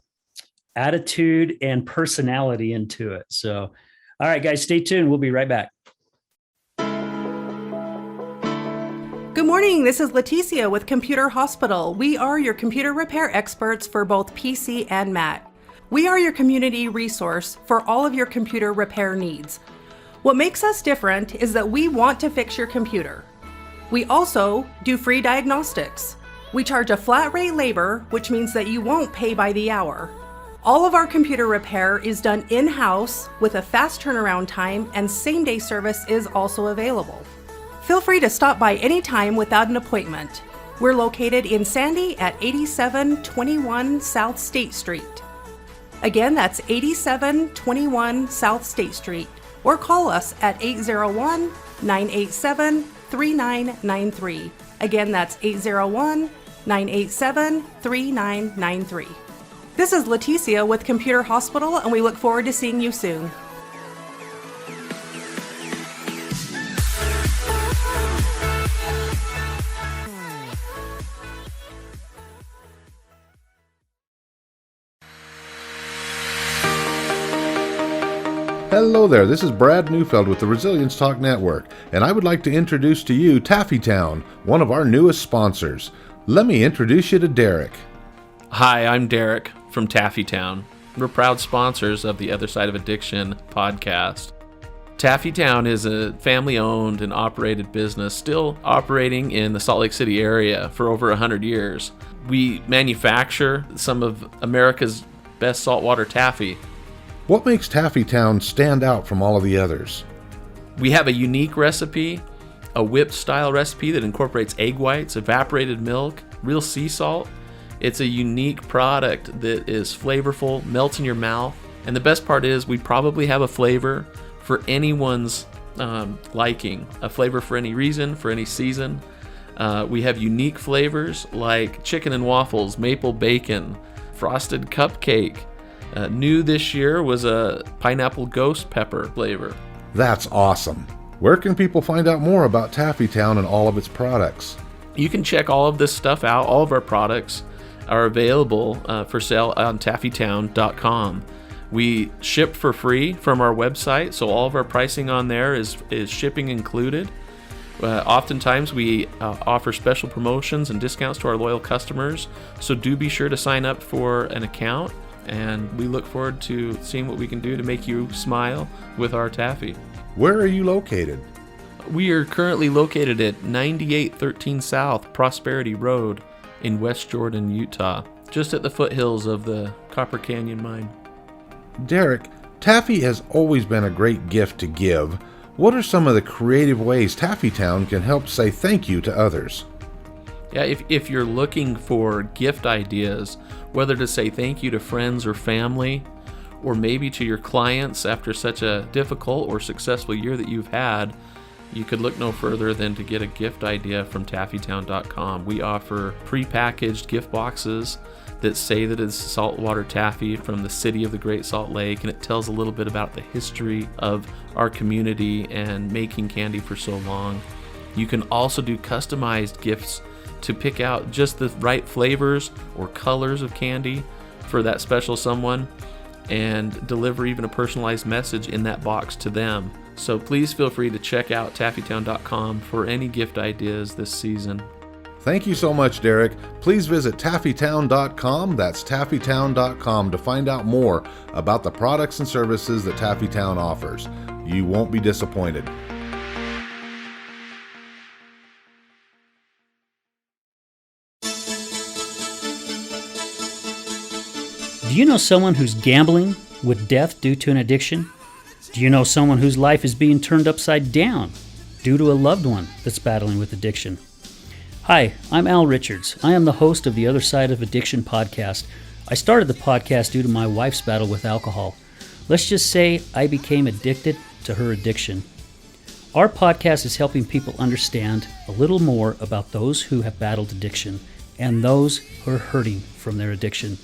attitude and personality into it. So, all right, guys, stay tuned. We'll be right back. Good morning, this is Leticia with Computer Hospital. We are your computer repair experts for both PC and Mac. We are your community resource for all of your computer repair needs. What makes us different is that we want to fix your computer. We also do free diagnostics. We charge a flat rate labor, which means that you won't pay by the hour. All of our computer repair is done in-house with a fast turnaround time, and same-day service is also available. Feel free to stop by anytime without an appointment. We're located in Sandy at 8721 South State Street. Again, that's 8721 South State Street, or call us at 801-987-3993. Again, that's 801-987-3993. This is Leticia with Computer Hospital, and we look forward to seeing you soon. Hello there, this is Brad Neufeld with the Resilience Talk Network, and I would like to introduce to you Taffytown, one of our newest sponsors. Let me introduce you to Derek. Hi, I'm Derek from Taffytown. We're proud sponsors of the Other Side of Addiction podcast. Taffytown is a family-owned and operated business still operating in the Salt Lake City area for over 100 years. We manufacture some of America's best saltwater taffy. What makes Taffytown stand out from all of the others? We have a unique recipe, a whipped style recipe that incorporates egg whites, evaporated milk, real sea salt, It's a unique product that is flavorful, melts in your mouth. And the best part is we probably have a flavor for anyone's liking, a flavor for any reason, for any season. We have unique flavors like chicken and waffles, maple bacon, frosted cupcake. New this year was a pineapple ghost pepper flavor. That's awesome. Where can people find out more about Taffytown and all of its products? You can check all of this stuff out. All of our products are available for sale on taffytown.com. We ship for free from our website, so all of our pricing on there is shipping included. Oftentimes we offer special promotions and discounts to our loyal customers, so do be sure to sign up for an account, and we look forward to seeing what we can do to make you smile with our taffy. Where are you located? We are currently located at 9813 South Prosperity Road in West Jordan, Utah, just at the foothills of the Copper Canyon Mine. Derek, taffy has always been a great gift to give. What are some of the creative ways Taffytown can help say thank you to others? Yeah, if you're looking for gift ideas, whether to say thank you to friends or family, or maybe to your clients after such a difficult or successful year that you've had, you could look no further than to get a gift idea from taffytown.com. We offer pre-packaged gift boxes that say that it's saltwater taffy from the city of the Great Salt Lake, and it tells a little bit about the history of our community and making candy for so long. You can also do customized gifts to pick out just the right flavors or colors of candy for that special someone, and deliver even a personalized message in that box to them. So please feel free to check out taffytown.com for any gift ideas this season. Thank you so much, Derek. Please visit taffytown.com. That's taffytown.com to find out more about the products and services that Taffytown offers. You won't be disappointed. Do you know someone who's gambling with death due to an addiction? Do you know someone whose life is being turned upside down due to a loved one that's battling with addiction? Hi, I'm Al Richards. I am the host of the Other Side of Addiction podcast. I started the podcast due to my wife's battle with alcohol. Let's just say I became addicted to her addiction. Our podcast is helping people understand a little more about those who have battled addiction and those who are hurting from their addiction.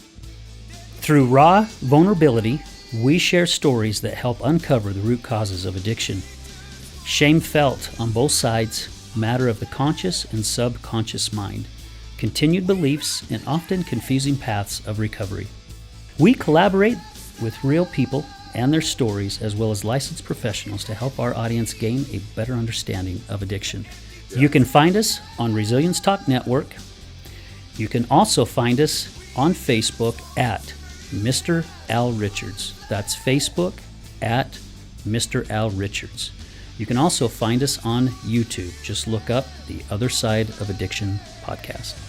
Through raw vulnerability, we share stories that help uncover the root causes of addiction. Shame felt on both sides, matter of the conscious and subconscious mind, continued beliefs, and often confusing paths of recovery. We collaborate with real people and their stories, as well as licensed professionals, to help our audience gain a better understanding of addiction. You can find us on Resilience Talk Network. You can also find us on Facebook at Mr. Al Richards. That's Facebook at Mr. Al Richards. You can also find us on YouTube. Just look up the Other Side of Addiction podcast.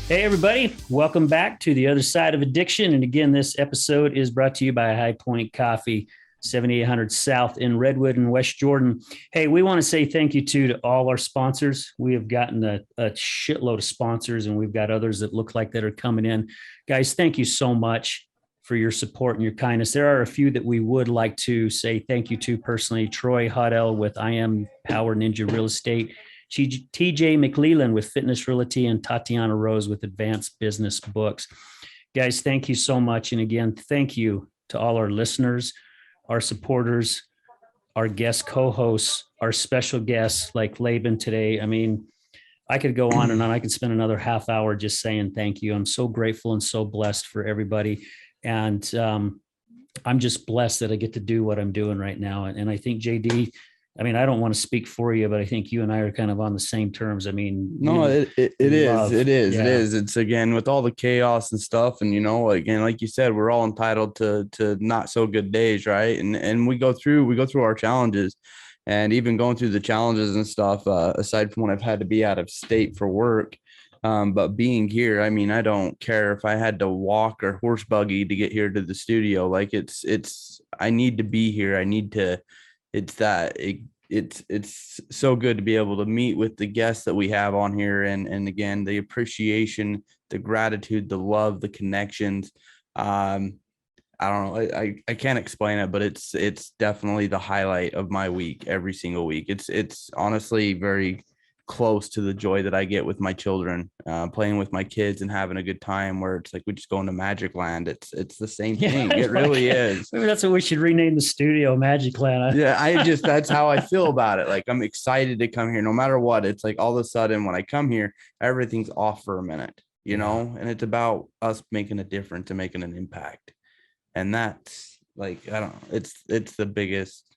Hey, everybody. Welcome back to the Other Side of Addiction. And again, this episode is brought to you by High Point Coffee, 7800 South in Redwood and West Jordan. Hey, we want to say thank you to all our sponsors. We have gotten a shitload of sponsors, and we've got others that look like that are coming in. Guys, thank you so much for your support and your kindness. There are a few that we would like to say thank you to personally. Troy Hodell with I Am Power Ninja Real Estate, TJ McLeland with Fitness Realty, and Tatiana Rose with Advanced Business Books. Guys, thank you so much. And again, thank you to all our listeners, our supporters, our guest co-hosts, our special guests like Laban today. I mean, I could go on and on. I could spend another half hour just saying thank you. I'm so grateful and so blessed for everybody. And I'm just blessed that I get to do what I'm doing right now. And I think, JD, I mean, I don't want to speak for you, but I think you and I are kind of on the same terms. I mean, No, you it is. love. It is. It Yeah. is. It's again with all the chaos and stuff. And, again, like you said, we're all entitled to not so good days. Right. And we go through our challenges, and even going through the challenges and stuff, aside from when I've had to be out of state for work. But being here, I mean, I don't care if I had to walk or horse buggy to get here to the studio. Like I need to be here. It's so good to be able to meet with the guests that we have on here, and again, the appreciation, the gratitude, the love, the connections. I don't know, I can't explain it, but it's definitely the highlight of my week every single week. It's honestly very close to the joy that I get with my children, playing with my kids and having a good time, where it's like we just go into Magic Land. It's the same thing. It really is. Maybe that's what we should rename the studio, Magic Land. Yeah, that's how I feel about it. Like, I'm excited to come here no matter what. It's like all of a sudden when I come here, everything's off for a minute, and it's about us making a difference and making an impact. And that's like, I don't know, it's the biggest,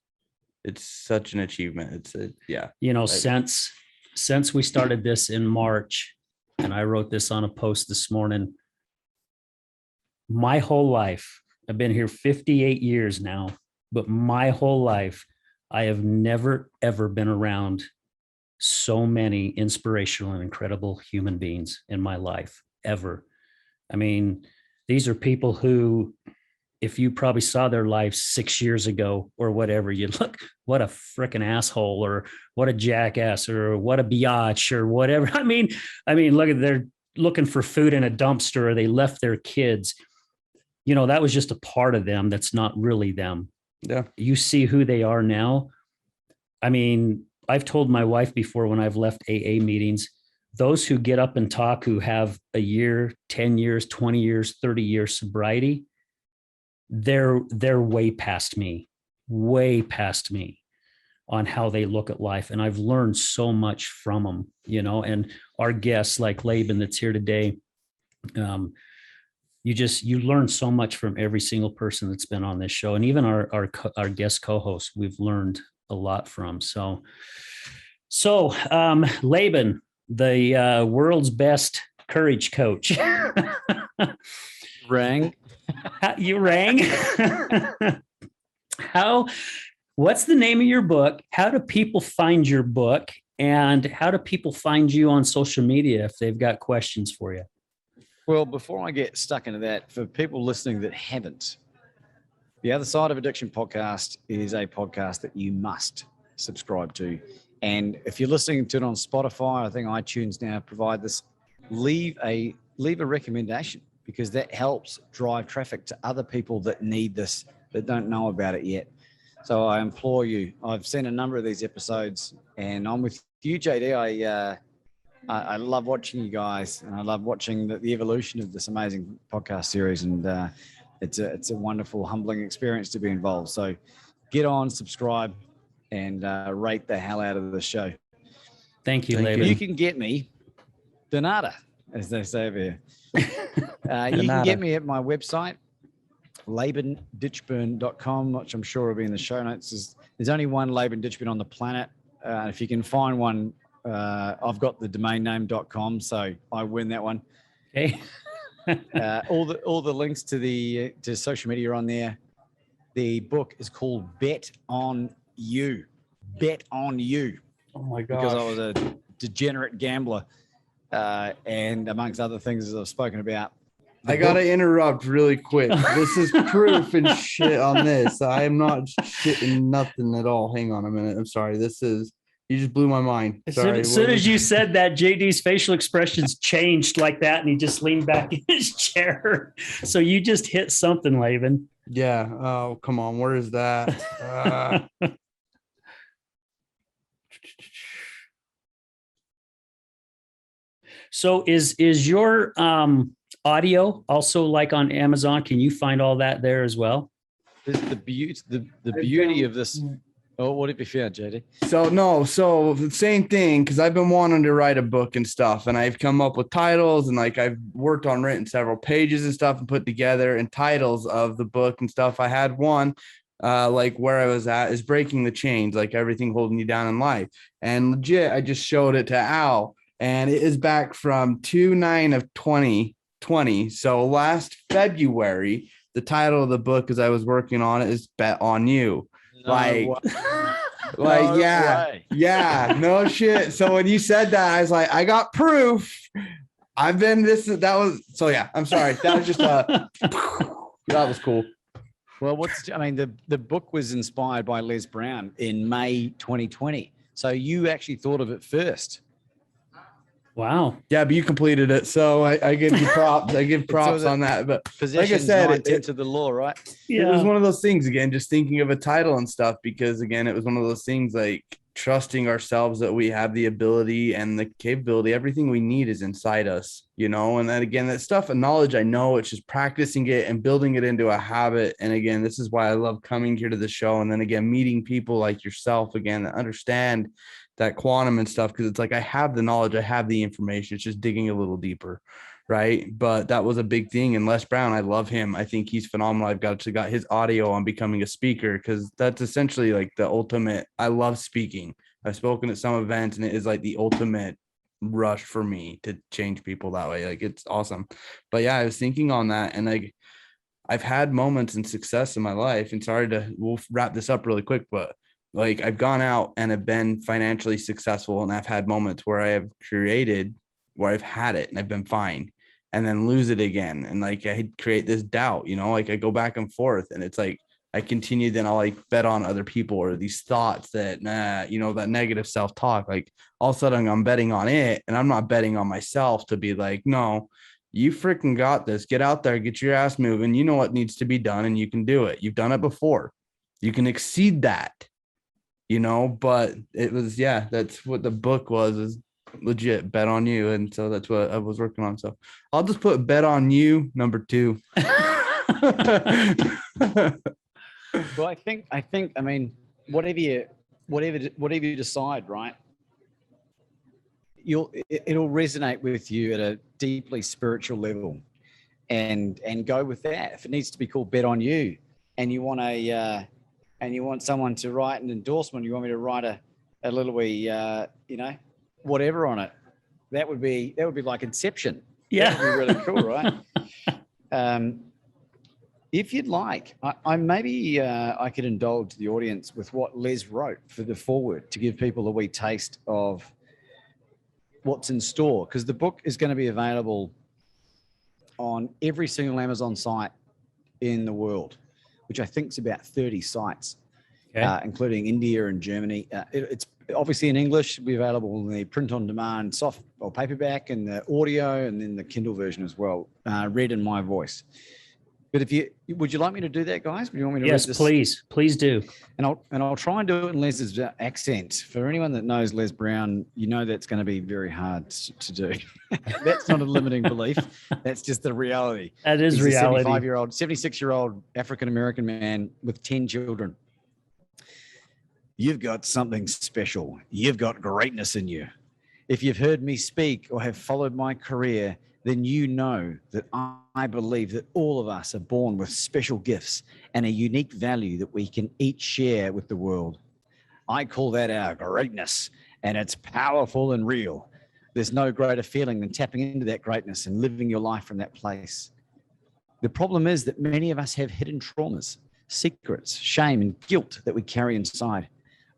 it's such an achievement. Since we started this in March, and I wrote this on a post this morning, my whole life, I've been here 58 years now, but my whole life, I have never, ever been around so many inspirational and incredible human beings in my life, ever. I mean, these are people who, if you probably saw their lives 6 years ago or whatever, you'd look, what a freaking asshole, or what a jackass, or what a biatch, or whatever. I mean, look at, they're looking for food in a dumpster, or they left their kids. That was just a part of them. That's not really them. Yeah. You see who they are now. I mean, I've told my wife before, when I've left AA meetings, those who get up and talk, who have a year, 10 years, 20 years, 30 years sobriety, they're way past me on how they look at life. And I've learned so much from them, and our guests like Laban that's here today. You learn so much from every single person that's been on this show. And even our guest co-hosts, we've learned a lot from. So Laban, the world's best courage coach. Rang. You rang. What's the name of your book? How do people find your book? And how do people find you on social media if they've got questions for you? Well, before I get stuck into that, for people listening that haven't, the Other Side of Addiction podcast is a podcast that you must subscribe to. And if you're listening to it on Spotify, I think iTunes now provide this, leave a recommendation, because that helps drive traffic to other people that need this, that don't know about it yet. So I implore you. I've seen a number of these episodes, and I'm with you, JD. I love watching you guys, and I love watching the evolution of this amazing podcast series. And it's a wonderful, humbling experience to be involved. So get on, subscribe, and rate the hell out of the show. Thank you, Laban. You can get me Donata, as they say over here. You can get me at my website, labanditchburn.com, which I'm sure will be in the show notes. There's only one Laban Ditchburn on the planet. If you can find one, I've got the domain name.com, so I win that one. Okay. All the links to social media are on there. The book is called Bet on You. Bet on You. Oh my God. Because I was a degenerate gambler. And amongst other things, as I've spoken about. I got to interrupt really quick. This is proof and shit on this. I am not shitting nothing at all. Hang on a minute. I'm sorry. You just blew my mind. Sorry. As soon as you said that, JD's facial expressions changed like that, and he just leaned back in his chair. So you just hit something, Laban. Yeah. Oh, come on. Where is that? So is your audio also like on Amazon? Can you find all that there as well? The beauty of this. Oh, what have you found, JD? So the same thing, because I've been wanting to write a book and stuff, and I've come up with titles, and like I've worked on written several pages and stuff and put together and titles of the book and stuff. I had one like where I was at is breaking the chains, like everything holding you down in life. And legit, I just showed it to Al, and it is back from 2/9 of 2020. So last February, the title of the book as I was working on it is Bet on You. Yeah, no shit. So when you said that, I was like, I got proof. I've been I'm sorry. That was just that was cool. Well, the book was inspired by Les Brown in May 2020. So you actually thought of it first. Wow. Yeah, but you completed it. So I give you props. I give props on that. But like I said, into the law, right? It was one of those things, again, just thinking of a title and stuff, because again, it was one of those things like trusting ourselves that we have the ability and the capability. Everything we need is inside us, and then again, that stuff and knowledge, I know it's just practicing it and building it into a habit. And again, this is why I love coming here to the show. And then again, meeting people like yourself again that understand that quantum and stuff, because it's like I have the knowledge, I have the information, it's just digging a little deeper, right? But that was a big thing. And Les Brown, I love him. I think he's phenomenal. I've got his audio on becoming a speaker, because that's essentially like the ultimate. I love speaking. I've spoken at some events, and it is like the ultimate rush for me to change people that way. Like, it's awesome. But yeah, I was thinking on that, and like I've had moments and success in my life, and we'll wrap this up really quick, but like I've gone out and have been financially successful, and I've had moments where I've had it and I've been fine, and then lose it again. And like I create this doubt, like I go back and forth, and it's like I continue, then I'll like bet on other people, or these thoughts that, that negative self-talk, like all of a sudden I'm betting on it, and I'm not betting on myself to be like, no, you freaking got this. Get out there, get your ass moving. You know what needs to be done, and you can do it. You've done it before. You can exceed that. But it was, that's what the book was, is legit Bet on You. And so that's what I was working on. So I'll just put Bet on You #2. Well, I think, whatever you decide, right? It'll resonate with you at a deeply spiritual level, and go with that. If it needs to be called Bet on You, and you want and you want someone to write an endorsement, you want me to write a little wee, whatever on it, that would be like Inception. Yeah. That would be really cool, right? If you'd like, I could indulge the audience with what Les wrote for the foreword to give people a wee taste of what's in store, because the book is going to be available on every single Amazon site in the world, which I think is about 30 sites, including India and Germany. It's obviously in English. It'll be available in the print-on-demand soft or paperback, and the audio, and then the Kindle version as well, read in my voice. But would you like me to do that, guys? Would you want me to Yes, read this? please do. And I'll try and do it in Les's accent. For anyone that knows Les Brown, that's going to be very hard to do. That's not a limiting belief. That's just the reality. That is He's reality. A 76-year-old African-American man with 10 children. You've got something special. You've got greatness in you. If you've heard me speak or have followed my career, then you know that I believe that all of us are born with special gifts and a unique value that we can each share with the world. I call that our greatness, and it's powerful and real. There's no greater feeling than tapping into that greatness and living your life from that place. The problem is that many of us have hidden traumas, secrets, shame, and guilt that we carry inside.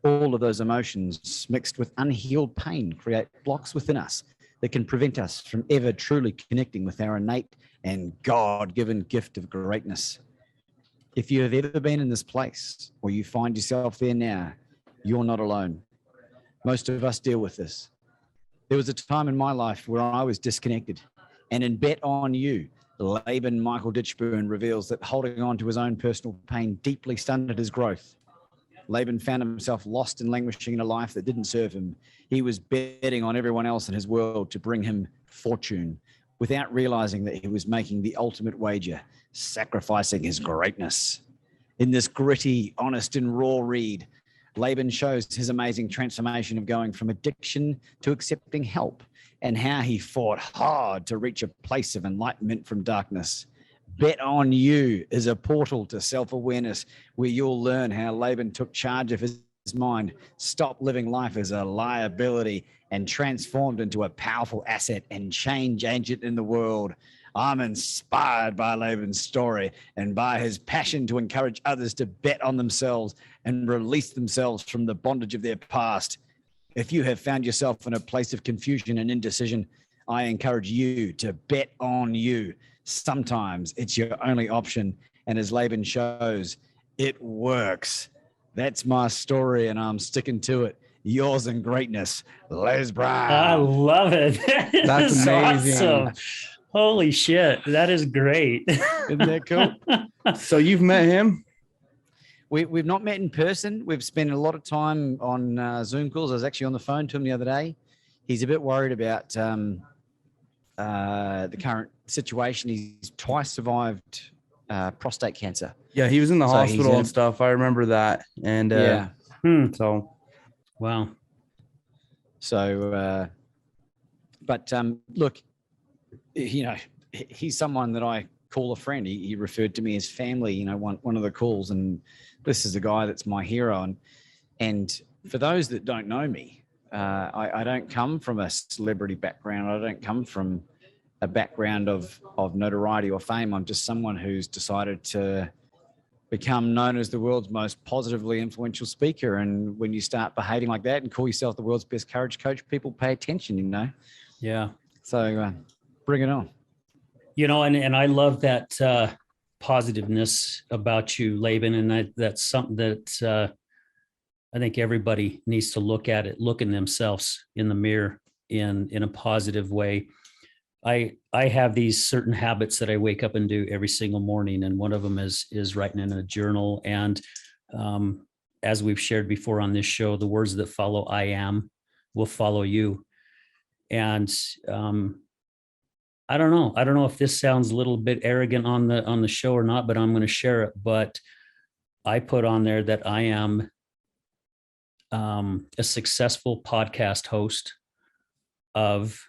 All of those emotions mixed with unhealed pain create blocks within us that can prevent us from ever truly connecting with our innate and God-given gift of greatness. If you have ever been in this place, or you find yourself there now, you're not alone. Most of us deal with this. There was a time in my life where I was disconnected, and in Bet on You, Laban Michael Ditchburn reveals that holding on to his own personal pain deeply stunted his growth. Laban found himself lost and languishing in a life that didn't serve him. He was betting on everyone else in his world to bring him fortune, without realizing that he was making the ultimate wager, sacrificing his greatness. In this gritty, honest, and raw read, Laban shows his amazing transformation of going from addiction to accepting help, and how he fought hard to reach a place of enlightenment from darkness. Bet on You is a portal to self-awareness where you'll learn how Laban took charge of his mind, stopped living life as a liability, and transformed into a powerful asset and change agent in the world. I'm inspired by Laban's story and by his passion to encourage others to bet on themselves and release themselves from the bondage of their past. If you have found yourself in a place of confusion and indecision, I encourage you to bet on you. Sometimes it's your only option. And as Laban shows, it works. That's my story, and I'm sticking to it. Yours in greatness, Les Brown. I love it. That's amazing. Awesome. Holy shit. That is great. Isn't that cool? So you've met him? We've not met in person. We've spent a lot of time on Zoom calls. I was actually on the phone to him the other day. He's a bit worried about the current situation. He's twice survived prostate cancer. Yeah, he was in the So he's hospital in- and stuff. I remember that. And Yeah. so Wow. So, but look, you know, he's someone that I call a friend. He referred to me as family, you know, one of the calls, and this is the guy that's my hero. And for those that don't know me, I don't come from a celebrity background. I don't come from a background of notoriety or fame. I'm just someone who's decided to become known as the world's most positively influential speaker. And when you start behaving like that and call yourself the world's best courage coach, people pay attention, you know? Yeah. So bring it on. You know, and I love that positiveness about you, Laban. And that's something that I think everybody needs to look at it, look in themselves in the mirror in a positive way. I have these certain habits that I wake up and do every single morning. And one of them is writing in a journal. And as we've shared before on this show, the words that follow I am will follow you. And I don't know if this sounds a little bit arrogant on the show or not, but I'm going to share it. But I put on there that I am a successful podcast host of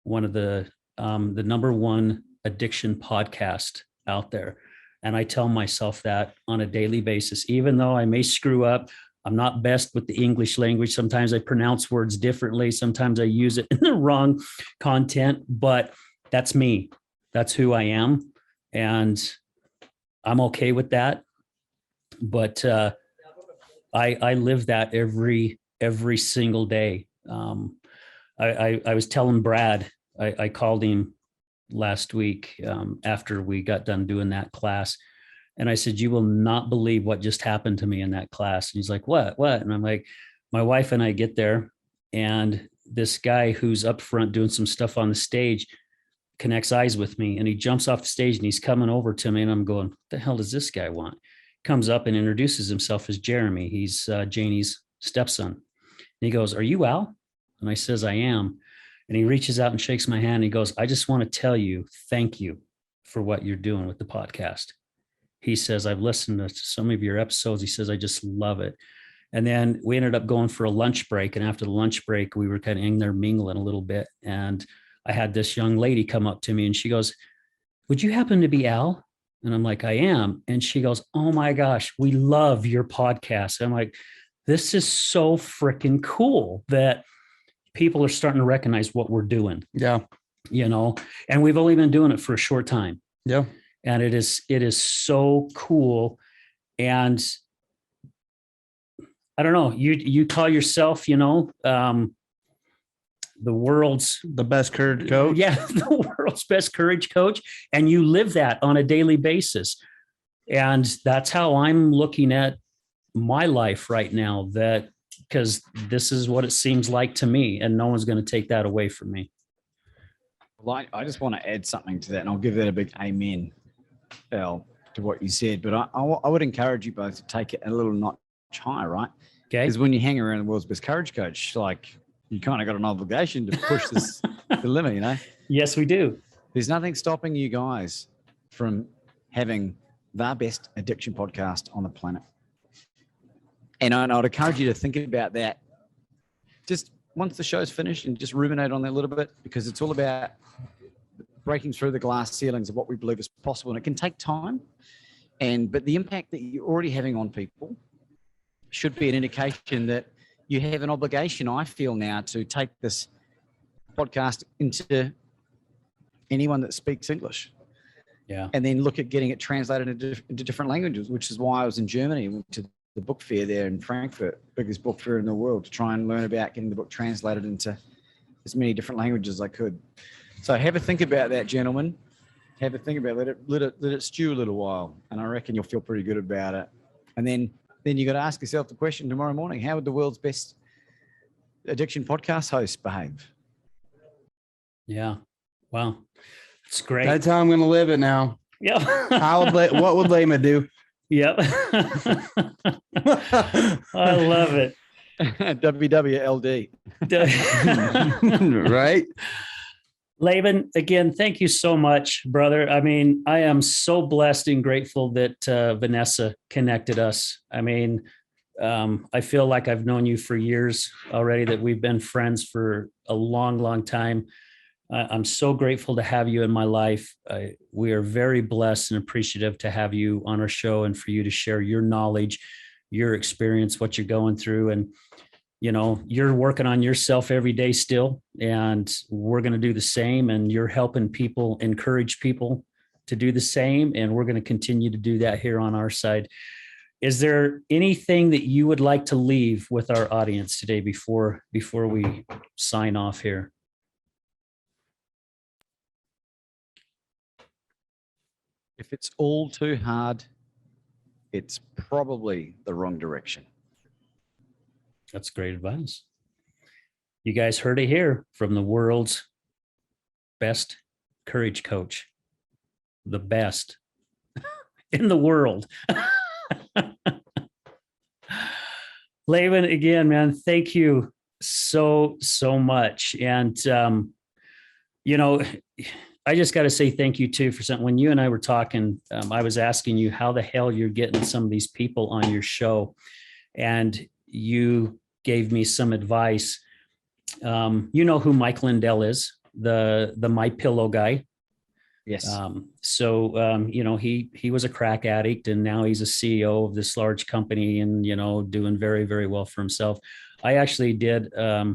one of the number one addiction podcast out there. And I tell myself that on a daily basis, even though I may screw up. I'm not best with the English language. Sometimes I pronounce words differently. Sometimes I use it in the wrong content, but that's me. That's who I am. And I'm okay with that. But I live that every single day. I was telling Brad, I called him last week after we got done doing that class. And I said, you will not believe what just happened to me in that class. And he's like, what? And I'm like, my wife and I get there, and this guy who's up front doing some stuff on the stage connects eyes with me, and he jumps off the stage and he's coming over to me, and I'm going, what the hell does this guy want? Comes up and introduces himself as Jeremy. He's Janie's stepson. And he goes, are you Al? And I says, I am. And he reaches out and shakes my hand. And he goes, I just want to tell you, thank you for what you're doing with the podcast. He says, I've listened to some of your episodes. He says, I just love it. And then we ended up going for a lunch break. And after the lunch break, we were kind of in there mingling a little bit. And I had this young lady come up to me and she goes, would you happen to be Al? And I'm like, I am. And she goes, oh my gosh, we love your podcast. I'm like, this is so freaking cool that people are starting to recognize what we're doing. yeah. You know, and we've only been doing it for a short time. Yeah. And it is so cool. And I don't know, you call yourself, you know, the world's best courage coach. Yeah, the world's best courage coach. And you live that on a daily basis. And that's how I'm looking at my life right now, that because this is what it seems like to me, and no one's going to take that away from me. Well, I just want to add something to that, and I'll give that a big amen, Al, to what you said. But I would encourage you both to take it a little notch higher, right? Okay. Because when you hang around the world's best courage coach, like, you kind of got an obligation to push this the limit, you know? Yes, we do. There's nothing stopping you guys from having the best addiction podcast on the planet. And I'd encourage you to think about that just once the show's finished, and just ruminate on that a little bit, because it's all about breaking through the glass ceilings of what we believe is possible. And it can take time. But the impact that you're already having on people should be an indication that you have an obligation, I feel now, to take this podcast into anyone that speaks English. Yeah. And then look at getting it translated into different languages, which is why I was in Germany, went to the book fair there in Frankfurt, biggest book fair in the world, to try and learn about getting the book translated into as many different languages as I could. So have a think about that, gentlemen. Have a think about it. Let it stew a little while, and I reckon you'll feel pretty good about it. And then you got to ask yourself the question tomorrow morning: how would the world's best addiction podcast host behave? Yeah. Wow. It's great. That's how I'm going to live it now. Yeah. What would Lama do? Yep. I love it. WWLD. Right? Laban, again, thank you so much, brother. I mean, I am so blessed and grateful that Vanessa connected us. I mean, I feel like I've known you for years already, that we've been friends for a long, long time. I'm so grateful to have you in my life. We are very blessed and appreciative to have you on our show and for you to share your knowledge, your experience, what you're going through. And, you know, you're working on yourself every day still, and we're going to do the same. And you're helping people, encourage people to do the same. And we're going to continue to do that here on our side. Is there anything that you would like to leave with our audience today before we sign off here? If it's all too hard, it's probably the wrong direction. That's great advice. You guys heard it here from the world's best courage coach, the best in the world. Laban, again, man, thank you so much. And, you know, I just got to say thank you too for something. When you and I were talking, I was asking you how the hell you're getting some of these people on your show, and you gave me some advice. You know who Mike Lindell is, the My Pillow guy. Yes. You know, he was a crack addict, and now he's a CEO of this large company, and, you know, doing very, very well for himself. I actually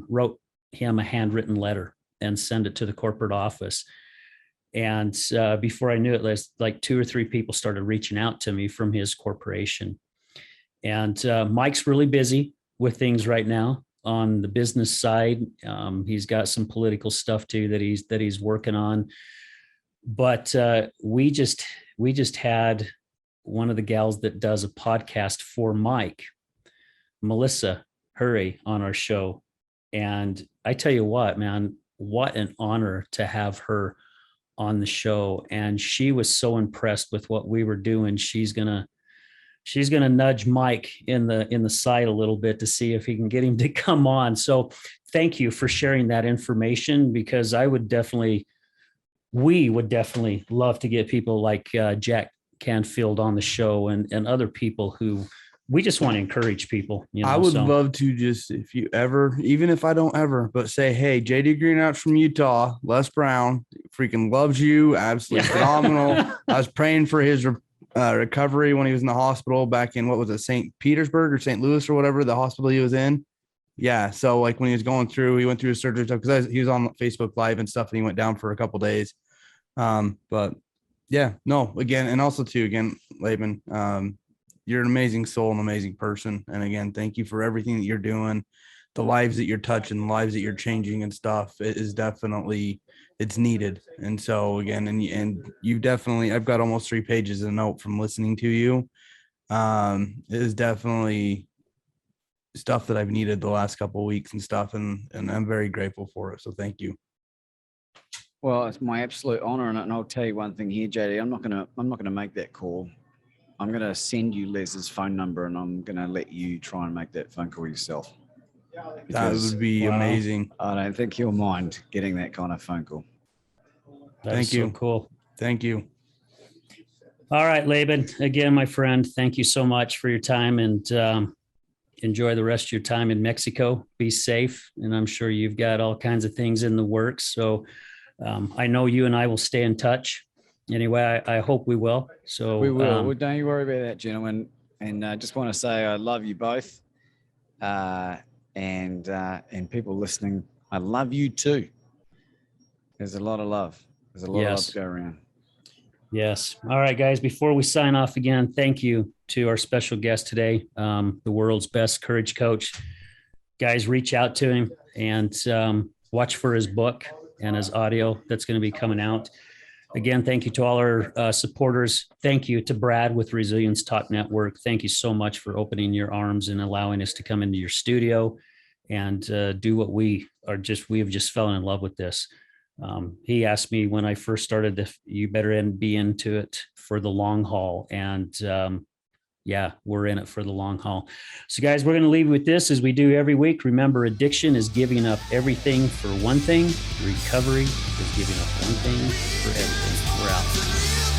wrote him a handwritten letter and sent it to the corporate office. And before I knew it, like 2 or 3 people started reaching out to me from his corporation. And Mike's really busy with things right now on the business side. He's got some political stuff too that he's working on. But we just had one of the gals that does a podcast for Mike, Melissa Hurry, on our show. And I tell you what, man, what an honor to have her on the show. And she was so impressed with what we were doing. She's gonna nudge Mike in the side a little bit to see if he can get him to come on. So thank you for sharing that information, because we would definitely love to get people like Jack Canfield on the show, and other people who we just want to encourage people. You know, I would love to, just if you ever, even if I don't ever, but say, hey, JD Greenouch from Utah, Les Brown, freaking loves you. Absolutely phenomenal. I was praying for his recovery when he was in the hospital back in, what was it, St. Petersburg or St. Louis or whatever, the hospital he was in. Yeah. So like when he was going through, he went through his surgery stuff, because he was on Facebook Live and stuff, and he went down for a couple of days. But yeah, no, again, and also too, again, Laban, you're an amazing soul, an amazing person. And again, thank you for everything that you're doing, the lives that you're touching, the lives that you're changing and stuff. It is definitely, it's needed. And so again, and you definitely, I've got almost 3 pages of note from listening to you. It is definitely stuff that I've needed the last couple of weeks and stuff. And I'm very grateful for it. So thank you. Well, it's my absolute honor. And I'll tell you one thing here, JD, I'm not going to make that call. I'm going to send you Les's phone number, and I'm going to let you try and make that phone call yourself. That would be amazing. I don't think you'll mind getting that kind of phone call. Thank you. So cool. Thank you. All right, Laban, again, my friend, thank you so much for your time, and enjoy the rest of your time in Mexico. Be safe. And I'm sure you've got all kinds of things in the works. So I know you and I will stay in touch. Anyway, I hope we will. So We will. Well, don't you worry about that, gentlemen. And I just want to say I love you both. And people listening, I love you too. There's a lot of love. There's a lot of love to go around. Yes. All right, guys, before we sign off again, thank you to our special guest today, the world's best courage coach. Guys, reach out to him and watch for his book and his audio that's going to be coming out. Again, thank you to all our supporters. Thank you to Brad with Resilience Talk Network. Thank you so much for opening your arms and allowing us to come into your studio and do what we have just fallen in love with this. He asked me when I first started, if you better be into it for the long haul. And yeah, we're in it for the long haul. So guys, we're going to leave you with this as we do every week. Remember, addiction is giving up everything for one thing. Recovery is giving up one thing for everything. We're out.